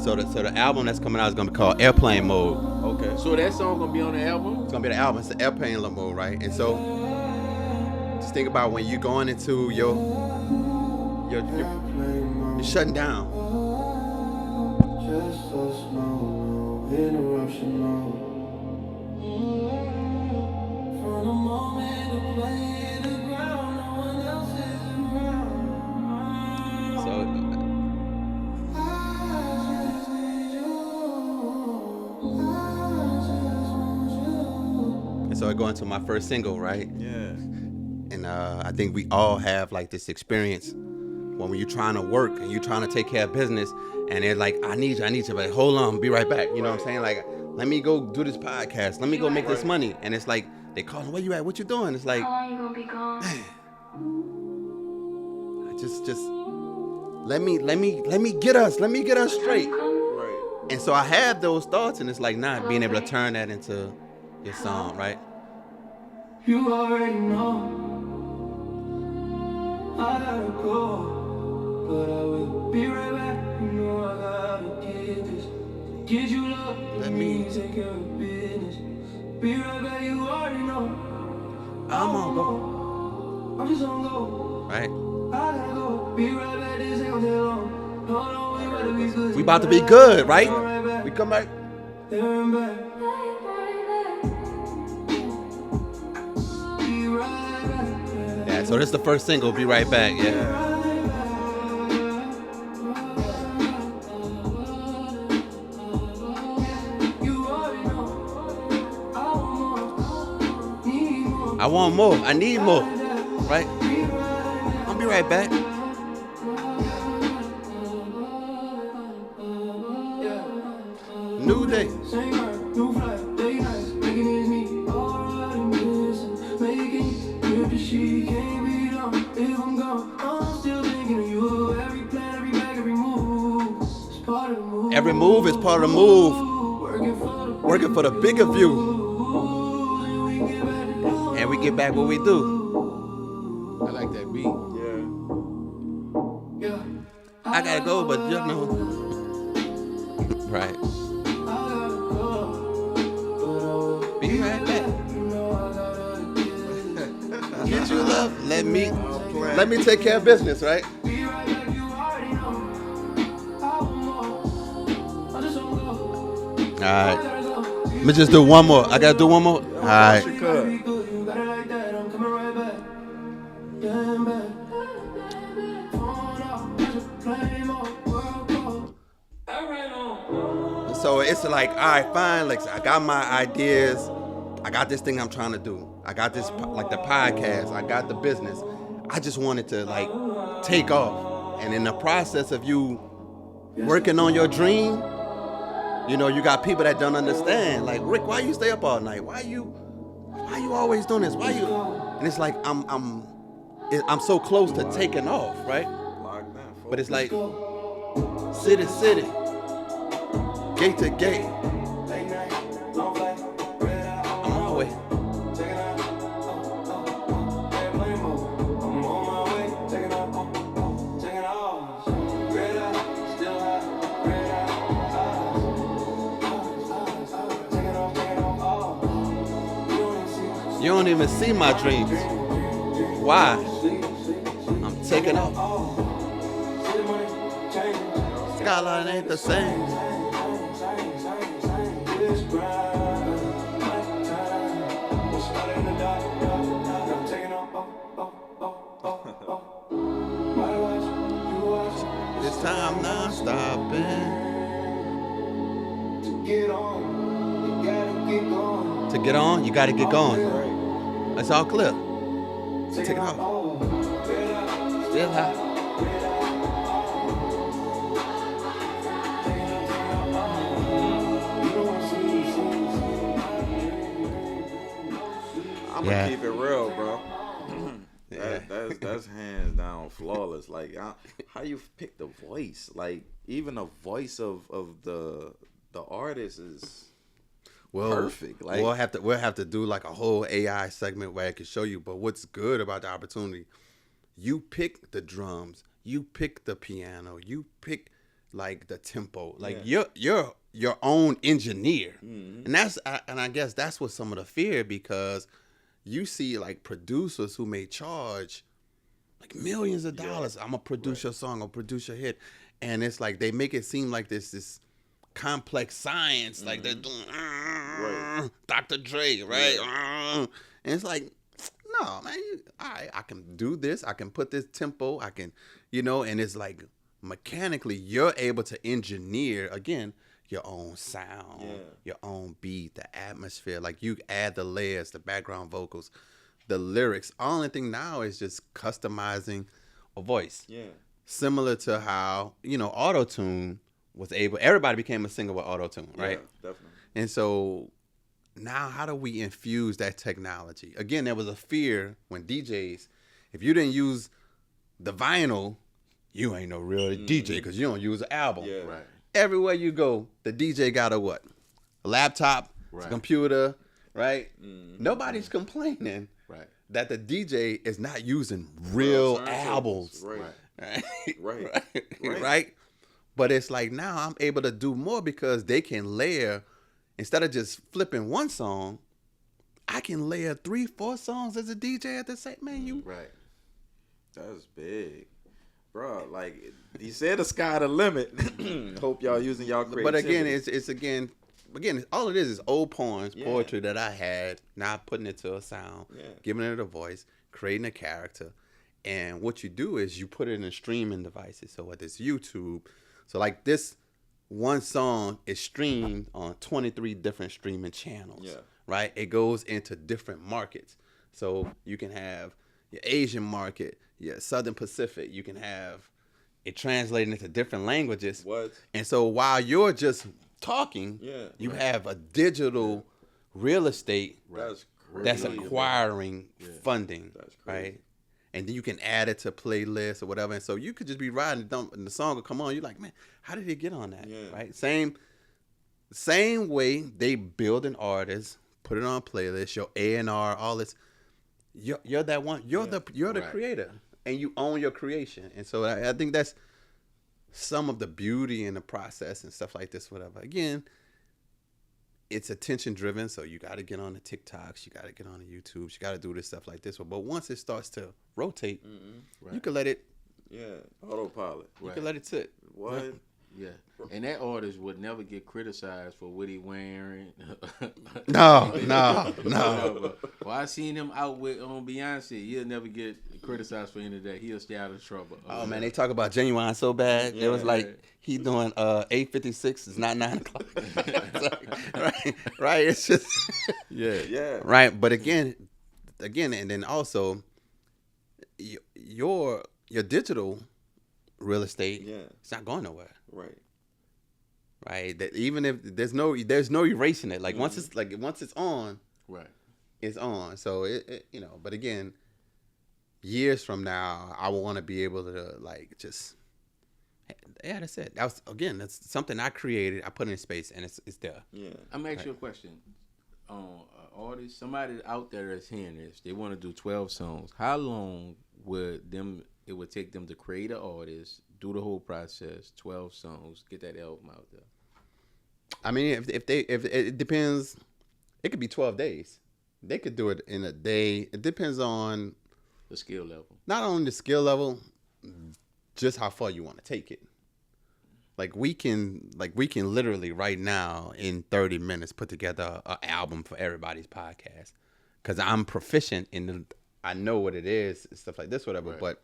so the album that's coming out is gonna be called Airplane Mode. Okay. So that song gonna be on the album? It's gonna be the album. It's the Airplane Mode, right? And so just think about when you going into you're shutting down. Just us, no interruption, no. From the moment the play hit the ground, no one else is around. So I just need you. and so I go into my first single, right? Yeah. And I think we all have like this experience when you're trying to work and you're trying to take care of business, and they're like, I need you, but hold on, be right back. You know what I'm saying? Like, let me go do this podcast. Let me go make this money. And it's like, they calling, where you at? What you doing? It's like, How long you gonna be gone? just let me get us straight. Right. And so I have those thoughts, and it's like not being able to turn that into your song, right? You already know I gotta go, but I will be right back. You know I gotta get this. Get you love, Let me- take care of business. Be right back, you already know. I'm on go, I'm just on go. right? I gotta go. Be right back, this ain't gonna take long. Hold on, we about to be good. We about to be good, right? Right back. We come back. There and back. Be right back. Yeah, so this is the first single, Be Right Back, yeah. I want more, I need more, right? I'll be right back. New day. Every move is part of the move. Working for the bigger view. And we get back what we do. I like that beat. Yeah. I gotta go, but you know. Right. Be right back. Get you love. Let me take care of business, right? All right. Let me just do one more. I gotta do one more. All right. So it's like, all right, fine. Like, I got my ideas. I got this thing I'm trying to do. I got this, like the podcast. I got the business. I just wanted to like take off. And in the process of you working on your dream, you know, you got people that don't understand. Like, Rick, why you stay up all night? Why you always doing this? Why you? And it's like I'm so close to taking off, right? But it's like city, Gate to gate. Late night, long flight, red eye, I'm on my way. check it out. Airplane mode, I'm on my way. Check it out. Check it out. Red eye, still high. Red eye, eyes. Check it off. You don't even see my dreams. Why? I'm taking off. Skyline ain't the same. This time not stopping. To get on, you gotta get going. That's all clear. Take it off. Still high. I'm gonna keep it real, bro. That's hands down flawless. Like, how you pick the voice? Like, even the voice of the artist is perfect. Like, we'll have to do like a whole AI segment where I can show you. But what's good about the opportunity? You pick the drums, you pick the piano, you pick like the tempo. Like you're your own engineer, and I guess that's what some of the fear, because you see like producers who may charge like millions of dollars. I'm gonna produce your song, I'll produce your hit, and it's like they make it seem like this complex science, like they're doing Dr. Dre, right? And it's like, no, man, I can do this. I can put this tempo. I can, and it's like mechanically you're able to engineer again your own sound, your own beat, the atmosphere. Like you add the layers, the background vocals, the lyrics. Only thing now is just customizing a voice. Yeah. Similar to how, auto-tune was able, everybody became a singer with auto-tune, right? Yeah, definitely. And so now how do we infuse that technology? Again, there was a fear when DJs, if you didn't use the vinyl, you ain't no real DJ because you don't use an album. Yeah. Right. Everywhere you go, the DJ got a what? A laptop, a computer, right? Nobody's complaining that the DJ is not using real albums. Right. But it's like now I'm able to do more because they can layer, instead of just flipping one song, I can layer 3-4 songs as a DJ at the same, man. That's big. Bro, like, he said the sky the limit. Hope y'all using y'all creativity. But again, it's again, all it is old poems, poetry that I had, now putting it to a sound, giving it a voice, creating a character. And what you do is you put it in streaming devices. So whether it's YouTube, so like this one song is streamed on 23 different streaming channels, right? It goes into different markets. So you can have your Asian market, your Southern Pacific. You can have it translated into different languages. What? And so while you're just talking, you have a digital real estate that's acquiring funding, right? And then you can add it to playlists or whatever. And so you could just be riding and the song will come on. You're like, man, how did it get on that? Right? Same way they build an artist, put it on a playlist, your A&R, all this. You're that one. You're the creator, and you own your creation. And so I think that's some of the beauty in the process and stuff like this, whatever. Again, it's attention driven, so you got to get on the TikToks, you got to get on the YouTubes, you got to do this stuff like this. But once it starts to rotate, you can let it. Yeah, autopilot. You can let it sit. What? Yeah, and that artist would never get criticized for what he wearing. No. Well, I seen him out with on Beyonce. He'll never get criticized for any of that. He'll stay out of trouble. Oh man, they talk about Genuine so bad. It was like he doing 8:56. It's not 9 o'clock. right. It's just right. But again, and then also your digital real estate, it's not going nowhere. Right. That even if there's no erasing it. Like once it's on, it's on. So it but again, years from now, I want to be able to like just Yeah, that's it. That was again. That's something I created. I put in space, and it's there. Yeah. I'm gonna ask you a question. Artist, somebody out there that's hearing this, they want to do 12 songs. How long it would take them to create an artist, do the whole process, 12 songs, get that album out there? I mean, if it depends, it could be 12 days. They could do it in a day. It depends on The skill level. not only the skill level, just how far you want to take it. Like we can literally right now in 30 minutes put together an album for everybody's podcast, because I'm proficient I know what it is and stuff like this, whatever. Right.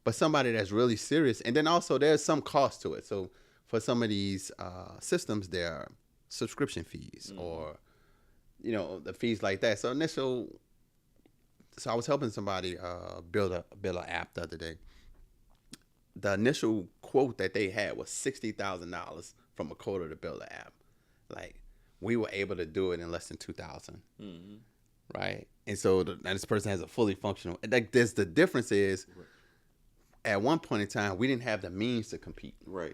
But somebody that's really serious, and then also there's some cost to it. So for some of these systems, there are subscription fees or the fees like that. So I was helping somebody build an app the other day. The initial quote that they had was $60,000 from a coder to build an app. Like, we were able to do it in less than 2,000, right? And so this person has a fully functional. Like, the difference is, at one point in time, we didn't have the means to compete. Right.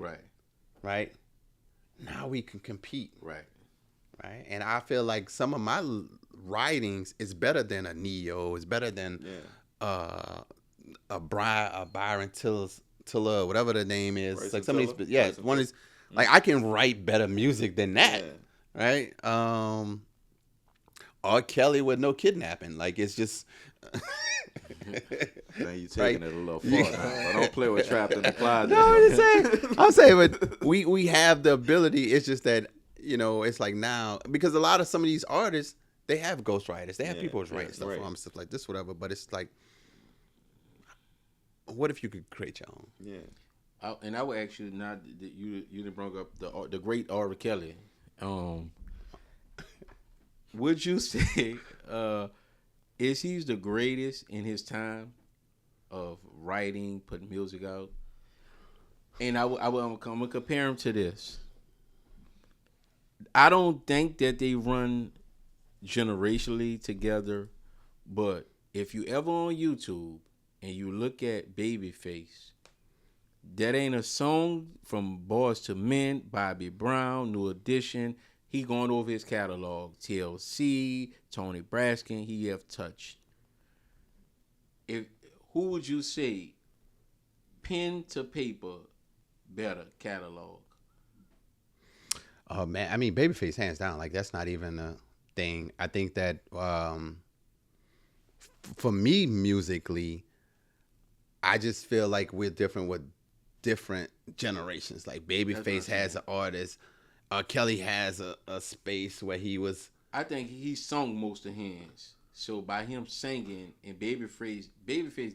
Now we can compete. Right. And I feel like some of my writings is better than a Neo. It's better than a Byron Tiller, whatever the name is. It's like some of these, one is like I can write better music than that, right? R. Kelly with no kidnapping, like it's just. Man, you taking it a little far. I don't play with Trapped in the Closet. No, I'm saying, but we have the ability. It's just that it's like now, because a lot of some of these artists, they have ghostwriters, they have people who's writing stuff for them, stuff like this, whatever. But it's like, what if you could create your own? Yeah. And I would ask you, not that you didn't bring up the great R. Kelly. Would you say is he the greatest in his time of writing, putting music out? And I'm gonna compare him to this. I don't think that they run generationally together, but if you ever on YouTube and you look at Babyface, that ain't a song from Boys to Men, Bobby Brown, New Edition. He going over his catalog. TLC, Tony Braskin, he have touched. Who would you say, pen to paper, better catalog? Oh man, I mean Babyface hands down. Like that's not even a thing. I think that for me musically, I just feel like we're different with different generations. Like Babyface has an artist. Kelly has a space where he was. I think he sung most of his. So by him singing and Babyface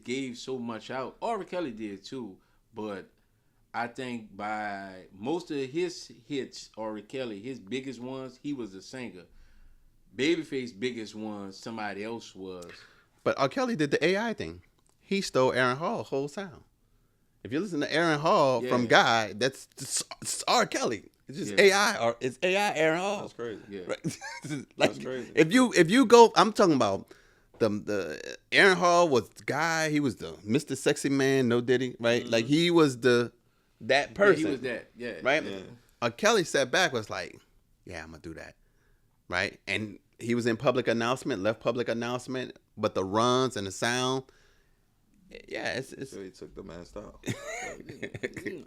gave so much out. R. Kelly did too, but I think by most of his hits, R. Kelly, his biggest ones, he was the singer. Babyface's biggest ones, somebody else was. But R. Kelly did the AI thing. He stole Aaron Hall's whole sound. If you listen to Aaron Hall from Guy, that's R. Kelly. It's just AI, or it's AI Aaron Hall. That's crazy. Yeah. Right? Like, that's crazy. If you go, I'm talking about the Aaron Hall was the guy. He was the Mr. Sexy Man, no Diddy, right? Like he was that person. Yeah, he was that. Yeah. Right. Yeah. Kelly sat back, was like, yeah, I'm gonna do that, right? And he was in public announcement, left public announcement, but the runs and the sound. Yeah, it's So he took the man's style.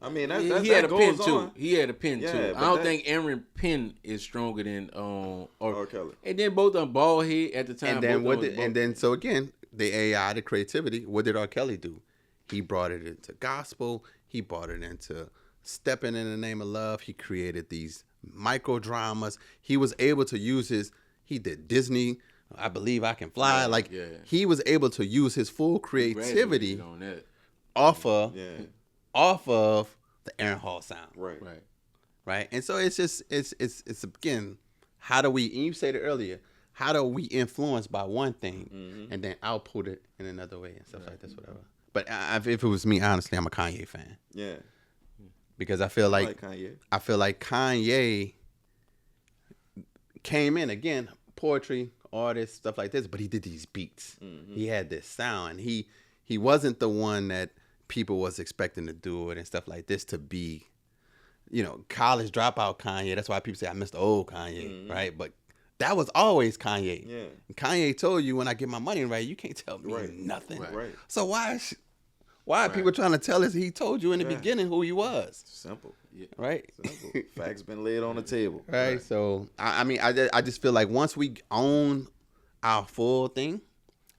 I mean, he had a pen goes too. on. He had a pen Yeah, too. I but don't think Aaron Penn is stronger than R. Kelly. And then both of them bald head at the time. And then so again, the AI, the creativity. What did R. Kelly do? He brought it into gospel. He brought it into stepping in the name of love. He created these micro dramas. He was able to use he did Disney, I Believe I Can Fly. He was able to use his full creativity on that. off of the Aaron Hall sound. Right. And so it's just it's again, how do we, and you said it earlier, how do we influence by one thing and then output it in another way and stuff like this, whatever. But if it was me, honestly, I'm a Kanye fan. Yeah. Because I feel like Kanye. I feel like Kanye came in again, poetry, artist, stuff like this, but he did these beats. He had this sound. He wasn't the one that people was expecting to do it and stuff like this to be, college dropout Kanye. That's why people say I missed the old Kanye, right? But that was always Kanye. Yeah. And Kanye told you, when I get my money right, you can't tell me nothing. Right. So why are people trying to tell us he told you in the beginning who he was? Simple. Yeah. Right? Simple. Facts been laid on the table. Right. So I mean, I just feel like once we own our full thing,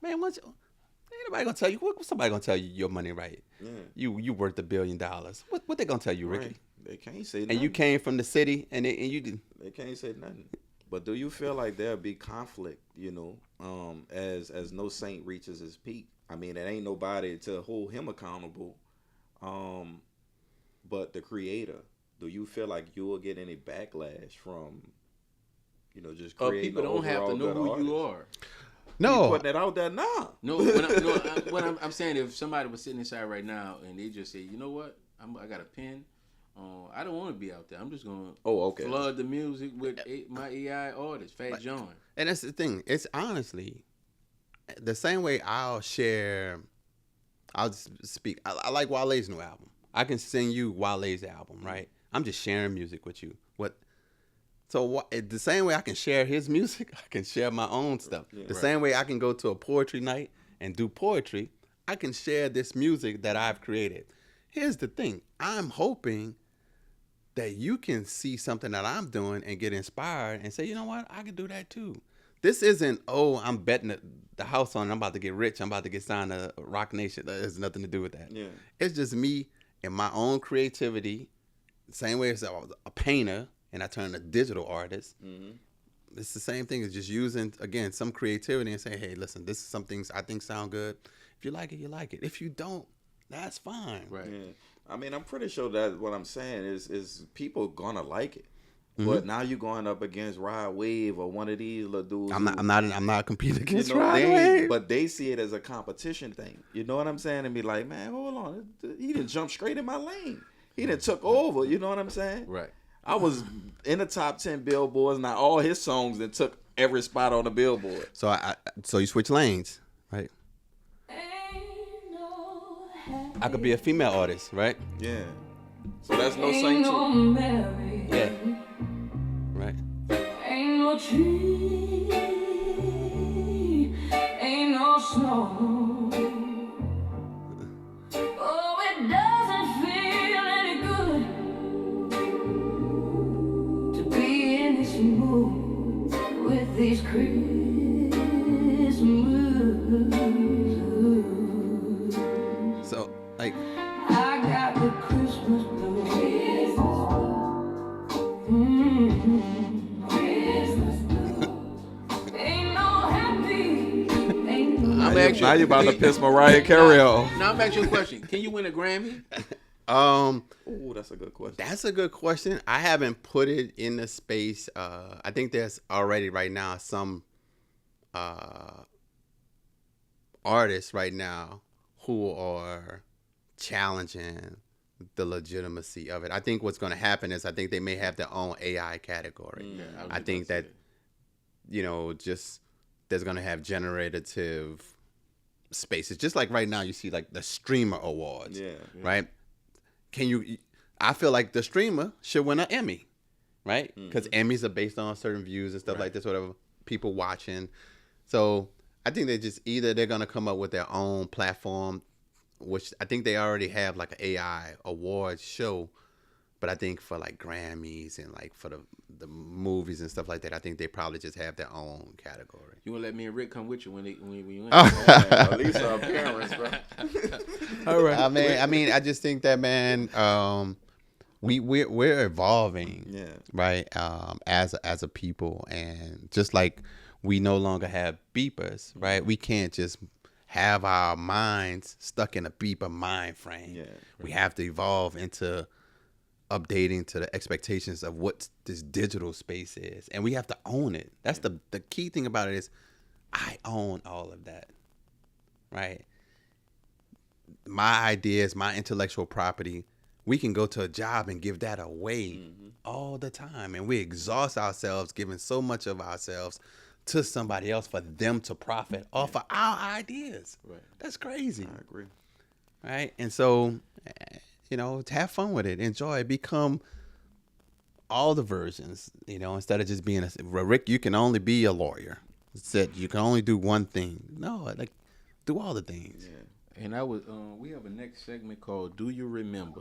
man, ain't nobody gonna tell you. What somebody gonna tell you your money right? Yeah. You worth $1 billion. What they gonna tell you, Ricky? Right. They can't say nothing. And you came from the city, and you did. They can't say nothing. But do you feel like there'll be conflict, as Neaux Saint reaches his peak? I mean, it ain't nobody to hold him accountable, but the creator. Do you feel like you will get any backlash from, just creating? People don't have to know who you are. No, you putting it out there now. No, I'm saying, if somebody was sitting inside right now and they just say, you know what, I got a pen. I don't want to be out there. I'm just gonna flood the music with my AI artist, Fat John. And that's the thing. It's honestly the same way I'll just speak. I like Wale's new album. I can sing you Wale's album, right? I'm just sharing music with you. The same way I can share his music, I can share my own stuff. Yeah, the same way I can go to a poetry night and do poetry, I can share this music that I've created. Here's the thing. I'm hoping that you can see something that I'm doing and get inspired and say, you know what, I can do that too. This isn't, I'm betting the house on it. I'm about to get rich. I'm about to get signed to Rock Nation. That has nothing to do with that. Yeah. It's just me and my own creativity. Same way as I was a painter and I turned a digital artist. Mm-hmm. It's the same thing as just using, again, some creativity and saying, hey, listen, this is some things I think sound good. If you like it, you like it. If you don't, that's fine. Right. Yeah. I mean, I'm pretty sure that what I'm saying is people gonna like it. Mm-hmm. But now you're going up against Rod Wave or one of these little dudes. I'm not competing against Rod Wave. But they see it as a competition thing. You know what I'm saying? And be like, man, hold on. He didn't jump straight in my lane. He didn't took over. You know what I'm saying? Right. I was in the top 10 billboards. Now all his songs that took every spot on the billboard. So you switch lanes, right? I could be a female artist, right? Yeah. So that's Neaux Saint too. Yeah. Right. Ain't no tree, ain't no snow. Oh, it doesn't feel any good to be in this mood with these Christmas. So, like, I got the Christmas blues. Now you about to piss Mariah Carey off. Now I'm asking you a question. Can you win a Grammy? Oh, that's a good question. That's a good question. I haven't put it in the space. I think there's already right now some artists right now who are challenging the legitimacy of it. I think what's going to happen is I think they may have their own AI category. I think that, just there's going to have generative spaces. Just like right now you see like the streamer awards, right? I feel like the streamer should win an Emmy, right? Because Emmys are based on certain views and stuff like this, whatever, people watching. So I think they're going to come up with their own platform, which I think they already have like an AI awards show. But I think for like Grammys and like for the movies and stuff like that, I think they probably just have their own category. You want to let me and Rick come with you when you win? At least our parents, bro. All right. I mean, I just think that, man, we're evolving, right? As a people, and just like we no longer have beepers, right? We can't just have our minds stuck in a beeper mind frame. Yeah, we have to evolve into updating to the expectations of what this digital space is, and we have to own it. That's the key thing about it is I own all of that, right? My ideas, my intellectual property, we can go to a job and give that away all the time, and we exhaust ourselves giving so much of ourselves to somebody else for them to profit off of our ideas. Right. That's crazy. I agree. right? And so, have fun with it, enjoy it, become all the versions, instead of just being Rick, you can only be a lawyer. That's it. You can only do one thing. No, like, do all the things. Yeah. And we have a next segment called Do You Remember?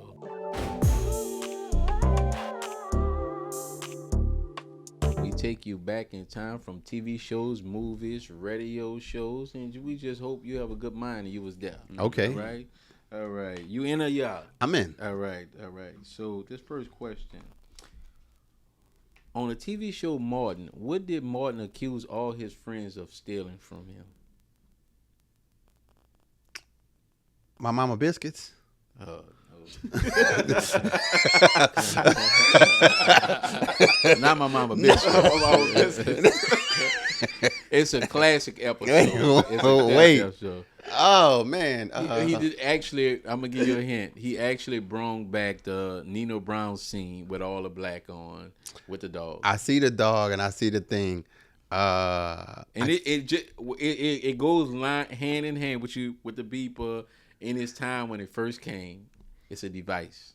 We take you back in time from TV shows, movies, radio shows, and we just hope you have a good mind and you was there. Okay. All right. You in or you out? I'm in. All right. So this first question. On the TV show Martin, what did Martin accuse all his friends of stealing from him? My mama biscuits. No. Not my mama biscuits. It's a classic episode. Episode. Oh man, he did actually. I'm gonna give you a hint. He actually brought back the Nino Brown scene with all the black on with the dog. I see the dog and I see the thing. And it goes hand in hand with the beeper in his time when it first came. It's a device.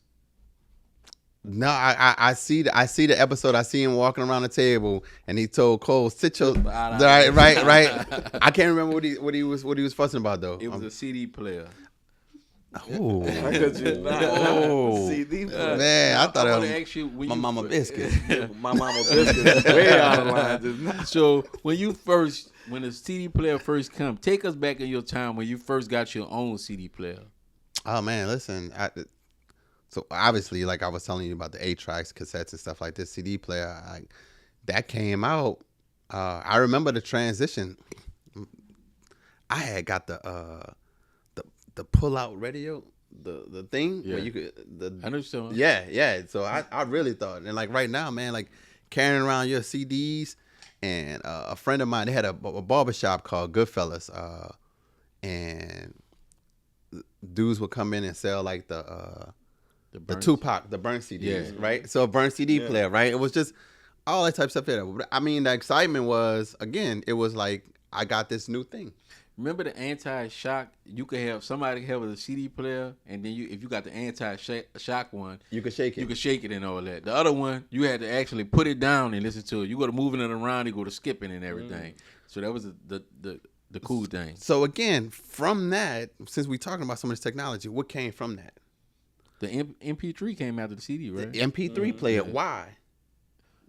No, I see the episode. I see him walking around the table, and he told Cole, "Sit your right." I can't remember what he was fussing about though. It was a CD player. Oh, CD player. Man, I thought it was actually, my mama biscuits. My mama biscuits is way out of line. So when the CD player first come, take us back in your time when you first got your own CD player. Oh man, listen. So obviously, like I was telling you about the 8-tracks, cassettes, and stuff like this, CD player, that came out. I remember the transition. I had got the pull-out radio, the thing where you could. I know so. Yeah. So I really thought, and like right now, man, like carrying around your CDs, and a friend of mine, they had a barbershop called Goodfellas, and dudes would come in and sell like the Tupac, the burn CDs, right? So a burn CD player, right? It was just all that type of stuff there. I mean, the excitement was, again, it was like, I got this new thing. Remember the anti-shock? You could have somebody have a CD player, and then if you got the anti-shock one, you could shake it. You could shake it and all that. The other one, you had to actually put it down and listen to it. You go to moving it around, you go to skipping and everything. So that was the cool thing. So again, from that, since we're talking about some of this technology, what came from that? The MP3 came after the CD, right? The MP3 player. Why?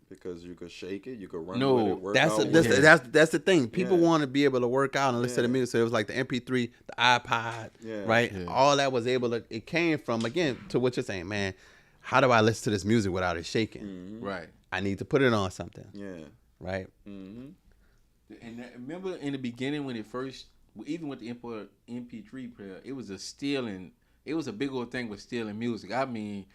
Because you could shake it, you could run No, with it, work that's out that's the thing. People want to be able to work out and listen to music. So it was like the MP3, the iPod, right? Yeah. All that was able to. It came from, again, to what you're saying, man. How do I listen to this music without it shaking? Mm-hmm. Right. I need to put it on something. Yeah. Right. Mm-hmm. And remember in the beginning when it first, even with the MP3 player, it was it was a big old thing with stealing music. I mean,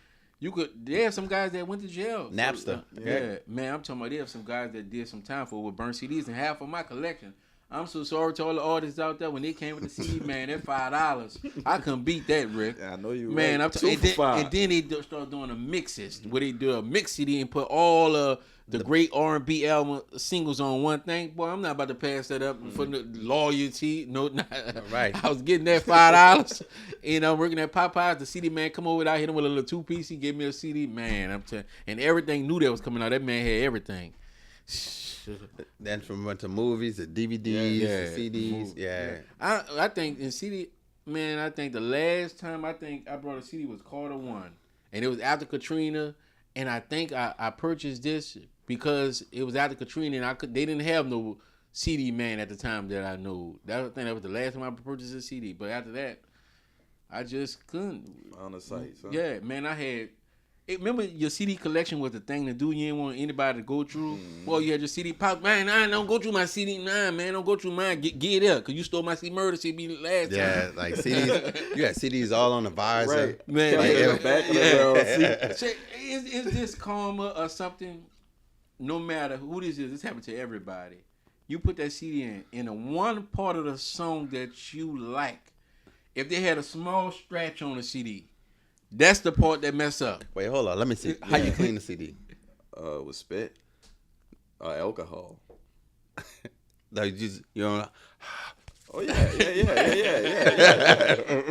there have some guys that went to jail. Napster. Yeah, man, I'm talking about there have some guys that did some time for it with burn CDs, and half of my collection. I'm so sorry to all the artists out there when they came with the CD, man. That $5, I couldn't beat that, Rick. Yeah, I know you. Man, right. I'm talking. And then they start doing the mixes, where they do a mix CD and put all the great R&B album singles on one thing. Boy, I'm not about to pass that up for the loyalty. No, not, right. I was getting that $5. And I'm working at Popeyes. The CD man come over, I hit him with a little 2-piece. He gave me a CD. Man, I'm telling. And everything new that was coming out. That man had everything. Then from went to movies, the DVDs, the CDs. Yeah. I think in CD, man, I think the last time I brought a CD was Carter 1. And it was after Katrina. And I think I purchased this because it was after Katrina, and they didn't have no CD man at the time that I knew. I think that was the last time I purchased a CD. But after that, I just couldn't. On the site, huh? Yeah, man, I had. Remember your CD collection was the thing to do. You didn't want anybody to go through. Well, you had your CD pop. Man, I don't go through my CD. Nah, man, don't go through mine. Get it up, because you stole my CD murder CD last time. Yeah, like CDs. You got CDs all on the visor. Right. Man, Like, back of the is this karma or something? No matter who this is, this happens to everybody. You put that CD in a one part of the song that you like. If they had a small scratch on the CD, that's the part that mess up. Wait, hold on. Let me see. How you clean the CD? With spit, alcohol. Like you know. Oh yeah.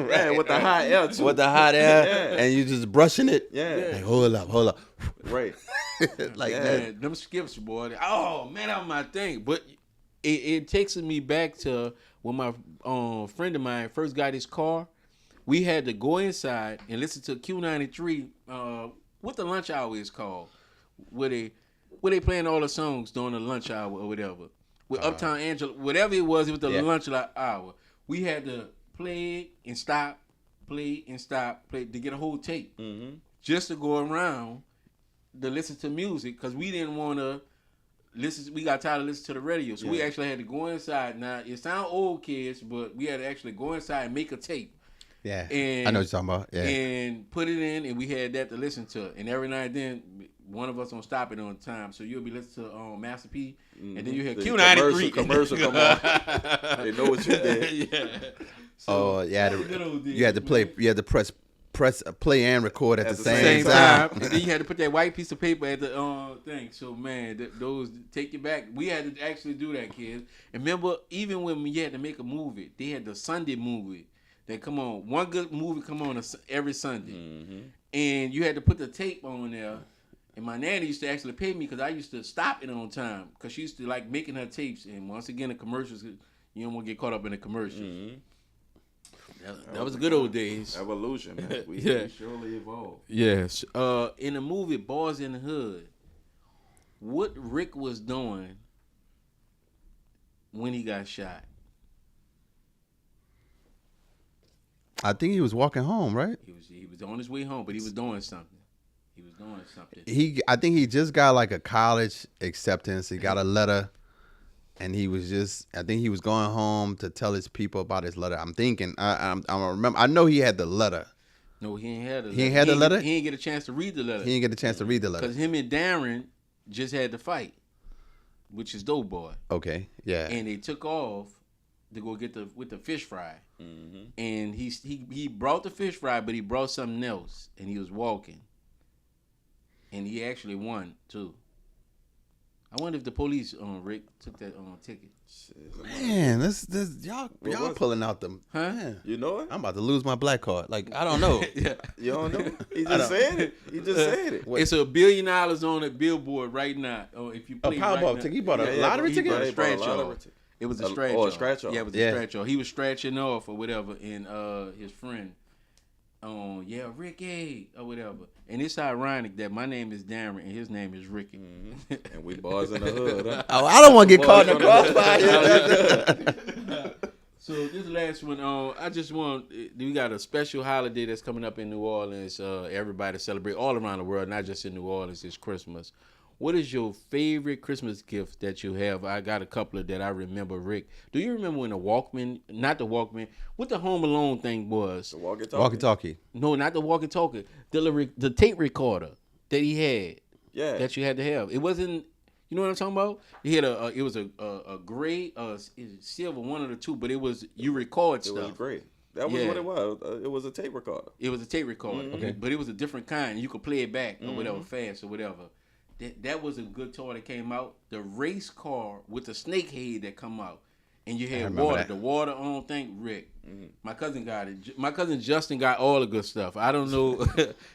Yeah, with the hot air too. With the hot air, Yeah. and you just brushing it. Yeah. Like, hold up. Right. Like Yeah. that. Man, them skips, boy. Oh man, that was my thing. But it takes me back to when my friend of mine first got his car. We had to go inside and listen to Q93. What the lunch hour is called? Where they playing all the songs during the lunch hour or whatever. With Uptown Angela, whatever it was the lunch hour. We had to play it and stop, play and stop, play to get a whole tape. Mm-hmm. Just to go around to listen to music because we didn't want to listen. We got tired of listening to the radio, so we actually had to go inside. Now it sound old kids, but we had to actually go inside and make a tape. Yeah, And, I know what you're talking about. Yeah, and put it in, and we had that to listen to. And every now and then, one of us don't stop it on time, so you'll be listening to Master P, and then you hear The Q93 commercial come on. They know what you did. Yeah. So, you had good old days, you had to play. man. You had to press play and record at the the same Same time. time, and then you had to put that white piece of paper at the thing. So man, those take you back. We had to actually do that, kids. And remember, even when we had to make a movie, they had the Sunday movie that come on. One good movie come on every Sunday, and you had to put the tape on there. And my nanny used to actually pay me because I used to stop it on time because she used to like making her tapes. And once again, the commercials, you don't want to get caught up in the commercials. That was the good old days. Evolution, man. We surely evolved. Yes. In the movie Boys in the Hood, what Rick was doing when he got shot? I think he was walking home, right? He was on his way home, but he was doing something. I think he just got like a college acceptance. He got a letter, and he was I think he was going home to tell his people about his letter. I'm thinking, I remember. I know he had the letter. No, he ain't had the letter. He ain't had the letter? He didn't get a chance to read the letter. He didn't get a chance to read the letter. Because him and Darren just had to fight, which is Dope Boy. Okay, yeah. And they took off to go get with the fish fry. And he brought the fish fry, but he brought something else, and he was walking. And he actually won too. I wonder if the police, Rick, took that ticket. Man, this y'all pulling out them. Huh? Man, You know it? I'm about to lose my black card. Like, I don't know. Yeah. You don't know? He just said it. He just said it. It's $1 billion on a billboard right now. If you A play Powerball right ticket. now. He bought a Yeah, lottery he ticket. bought a Scratch lottery off. ticket. It was a Oh, scratch a off. scratch off. Yeah, it was a scratch off. He was scratching off or whatever, and his friend, Ricky or whatever. And it's ironic that my name is Darren and his name is Ricky. And we boys in the hood, huh? Oh, I don't want to get caught in the crossfire. So this last one, I just want, we got a special holiday that's coming up in New Orleans. Everybody celebrate all around the world, not just in New Orleans. It's Christmas. What is your favorite Christmas gift that you have? I got a couple of that I remember, Rick. Do you remember when what the Home Alone thing was? The walkie-talkie. Walkie-talkie. No, not the walkie-talkie. The tape recorder that he had. Yeah. That you had to have. It wasn't, you know what I'm talking about? He had it was a gray, silver, one of the two, but it was, you record stuff. It was great. That was what it was. It was a tape recorder. It was a tape recorder. Okay. But it was a different kind. You could play it back or whatever, fast or whatever. That was a good toy that came out. The race car with the snake head that come out. And you had water. that. The water on thing, Rick. My cousin got it. My cousin Justin got all the good stuff. I don't know.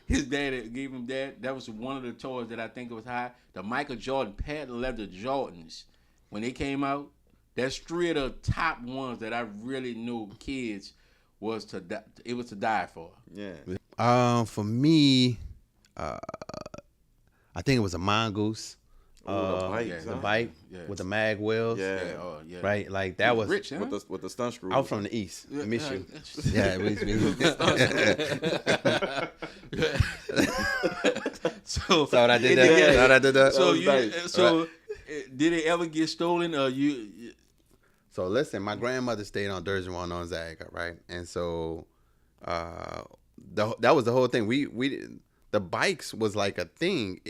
His dad gave him that. That was one of the toys that I think was high. The Michael Jordan patent leather Jordans. When they came out, that's three of the top ones that I really knew kids was to die for. Yeah. For me, I think it was a mongoose. The bike, yeah, The huh? bike with the mag wheels. Yeah. Yeah. Right? Like that was rich, huh? With the stunt screw. I was from the east. I miss you. Yeah, it was So what I did that. Saw what I did that. So was you nice. did it ever get stolen or you? So listen, my grandmother stayed on Durgeon on Zaga, right? And so that was the whole thing. We the bikes was like a thing.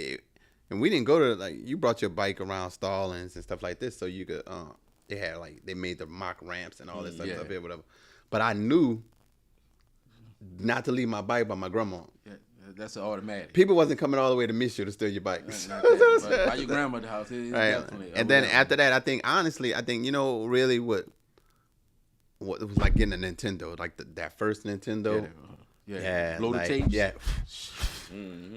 And we didn't go to, like, you brought your bike around Stallings and stuff like this, so you could, they made the mock ramps and all this stuff here, whatever. But I knew not to leave my bike by my grandma. Yeah, that's an automatic. People wasn't coming all the way to miss you to steal your bikes. But by your grandmother's house, it's Right. definitely. And then after that, I think, you know, really what What it was like getting a Nintendo, like that first Nintendo. Yeah. Blow the like, tapes. Yeah.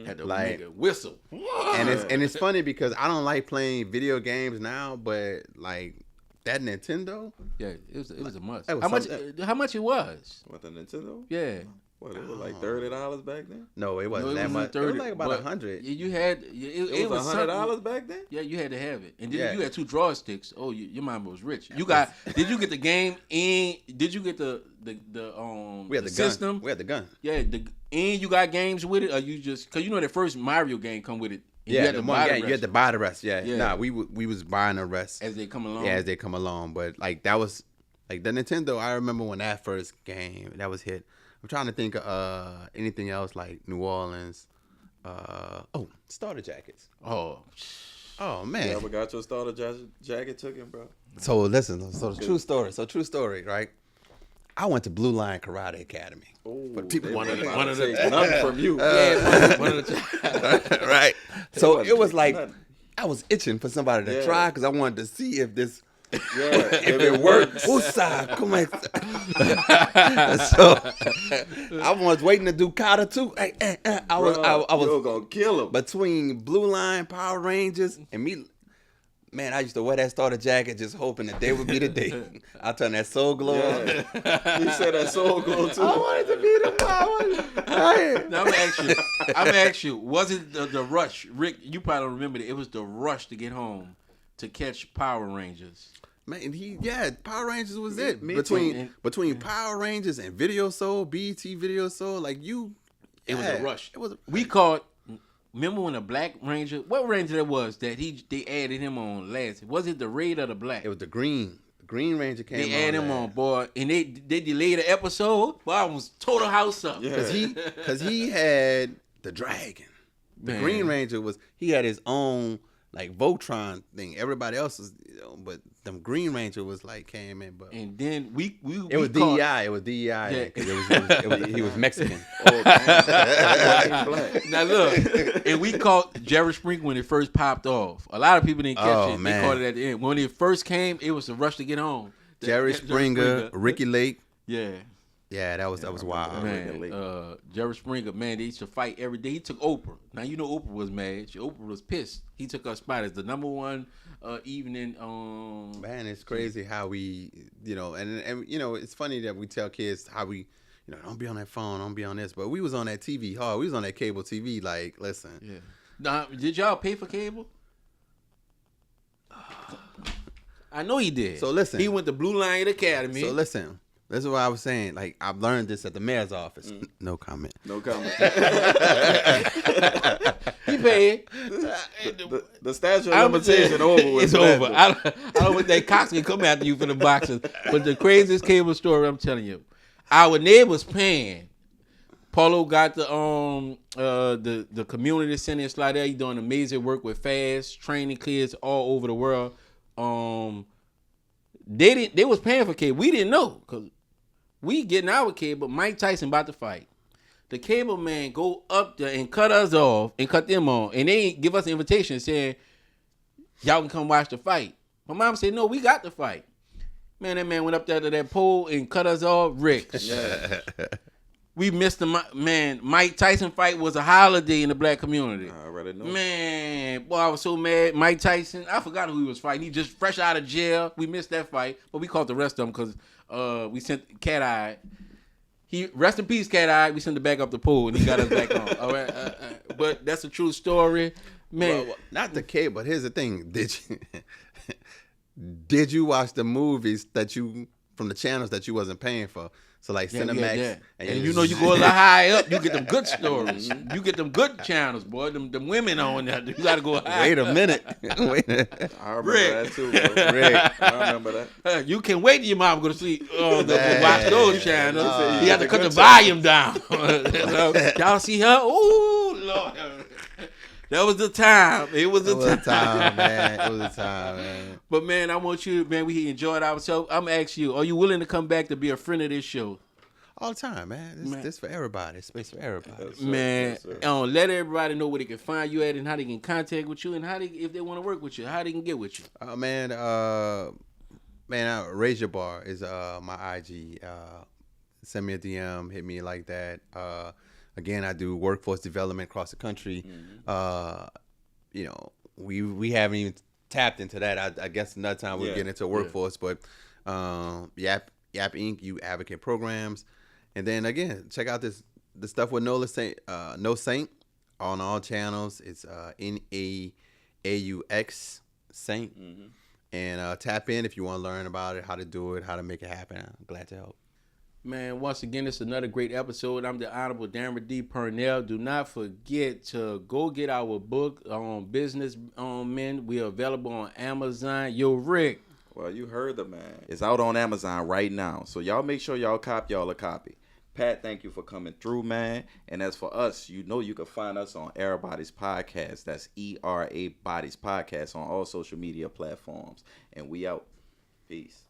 Had to Like- make a whistle. And it's funny because I don't like playing video games now, but like that Nintendo, Yeah, it was a must. That was How much it was? What, the Nintendo? Yeah. What, it was like $30 back then? no, it wasn't No, it that wasn't much. It 30, was like about but 100. You had It was something- $100 back then? Yeah, you had to have it, and then Yeah. you had 2 joysticks. Oh, your mama was rich. You got? Did you get the game? And did you get the We had the system? gun. We had the gun. Yeah, and you got games with it, or you just because you know that first Mario game come with it. And Yeah, you had to buy the you had rest to buy the rest. Yeah, Yeah. Nah, we was buying the rest as they come along. as they come along. But like that was like the Nintendo. I remember when that first game that was hit. I'm trying to think of anything else like New Orleans. Starter jackets. Oh, Oh You man. ever got your starter jacket taken, bro? So listen. So true story. Right. I went to Blue Line Karate Academy. But people wanted to- wanted wanted to to- take nothing from you. yeah, one of the Right. So wasn't it was like nothing. I was itching for somebody to Yeah. try because I wanted to see if this. Yeah, If it worked, Usa, come on. So I was waiting to do kata too. I was You're gonna kill him. between Blue Line, Power Rangers, and me. Man, I used to wear that starter jacket just hoping that day would be the day. I turn that soul glow on. Yeah. You said that soul glow too. I wanted to be the power. Now I'm gonna ask you, was it the rush? Rick, you probably don't remember it. It was the rush to get home to catch Power Rangers. Man, Power Rangers was it. Me Between Power Rangers and Video Soul, BET Video Soul, like you. It was a rush. It was. We caught. Remember when the Black Ranger? What Ranger that was that they added him on last? Was it the Red or the Black? It was the Green. Green Ranger came. They added him last. on, boy, and they delayed the episode. Boy, I was total house up. Yeah. Cause he had the dragon. The Man. Green Ranger he had his own like Voltron thing. Everybody else was, but them Green Ranger was like came in, but And then we it was caught, DEI. It was DEI. Yeah. 'Cause he was Mexican. Oh, man. Black. Now look, and we caught Jerry Sprinkle when it first popped off. A lot of people didn't catch Oh, it. man. They caught it at the end. When it first came, it was a rush to get home. Jerry Springer, Ricky Lake. Yeah. Yeah, that was wild. Man, Jerry Springer, man, they used to fight every day. He took Oprah. Now you know Oprah was mad. Oprah was pissed. He took her spot as the number one evening. Man, it's crazy how we, and it's funny that we tell kids how we, don't be on that phone, don't be on this. But we was on that TV hard. We was on that cable TV. Like, listen. Yeah. Now, did y'all pay for cable? I know he did. So listen. He went to Blue Line Academy. So listen. This is what I was saying. Like, I've learned this at the mayor's office. No comment. No comment. He paid. The statute of limitation over with. It's over. I don't think that Cox can come after you for the boxes. But the craziest cable story, I'm telling you, our neighbors paying. Paulo got the community center in Slidell. He doing amazing work with FAST, training kids all over the world. They was paying for cable. We didn't know because we getting our cable. Mike Tyson about to fight. The cable man go up there and cut us off and cut them on, and they ain't give us an invitation saying y'all can come watch the fight. My mom said no, we got the fight. Man, that man went up there to that pole and cut us off. Rick, Yeah. we missed the Mike Tyson fight was a holiday in the black community. I already know. Man, boy, I was so mad. Mike Tyson, I forgot who he was fighting. He just fresh out of jail. We missed that fight, but we caught the rest of them because we sent Cat Eye. He rest in peace, Cat Eye. We sent him back up the pool and he got us back on. All right, but that's a true story, man. Well, not the cable, but here's the thing. Did you watch the movies from the channels that you wasn't paying for? So like Cinemax. Yeah. And you you know you go a little high up, you get them good stories. You get them good channels, boy. Them women on there. You got to go high. Wait a minute. I remember Rick. that too, bro. Rick. I remember that. You can wait till your mom go to sleep. Watch those channels. Man. You have to cut the volume down. Y'all see her? Ooh, Lord. That was the time. It was the time, man. It was a time, man. But, man, I want you, man, we enjoyed ourselves. I'm going to ask you, are you willing to come back to be a friend of this show? All the time, man. This for everybody. Space for everybody. Yes, sir. Man, Yes, sir. let everybody know where they can find you at and how they can contact with you and if they want to work with you, how they can get with you. Man, Man, Raise Your Bar is my IG. Send me a DM, hit me like that. Again, I do workforce development across the country. You know, we haven't even tapped into that. I guess another time we'll get into workforce, but Yap Inc., you advocate programs. And then again, check out the stuff with Neaux Saint on all channels. It's NAAUX Saint. And tap in if you want to learn about it, how to do it, how to make it happen. I'm glad to help. Man, once again, it's another great episode. I'm the Honorable Darren D. Purnell. Do not forget to go get our book on business men. We are available on Amazon. Yo, Rick. Well, you heard the man. It's out on Amazon right now. So y'all make sure y'all cop y'all a copy. Pat, thank you for coming through, man. And as for us, you know you can find us on Erabody's podcast. That's ERA Bodies Podcast on all social media platforms. And we out. Peace.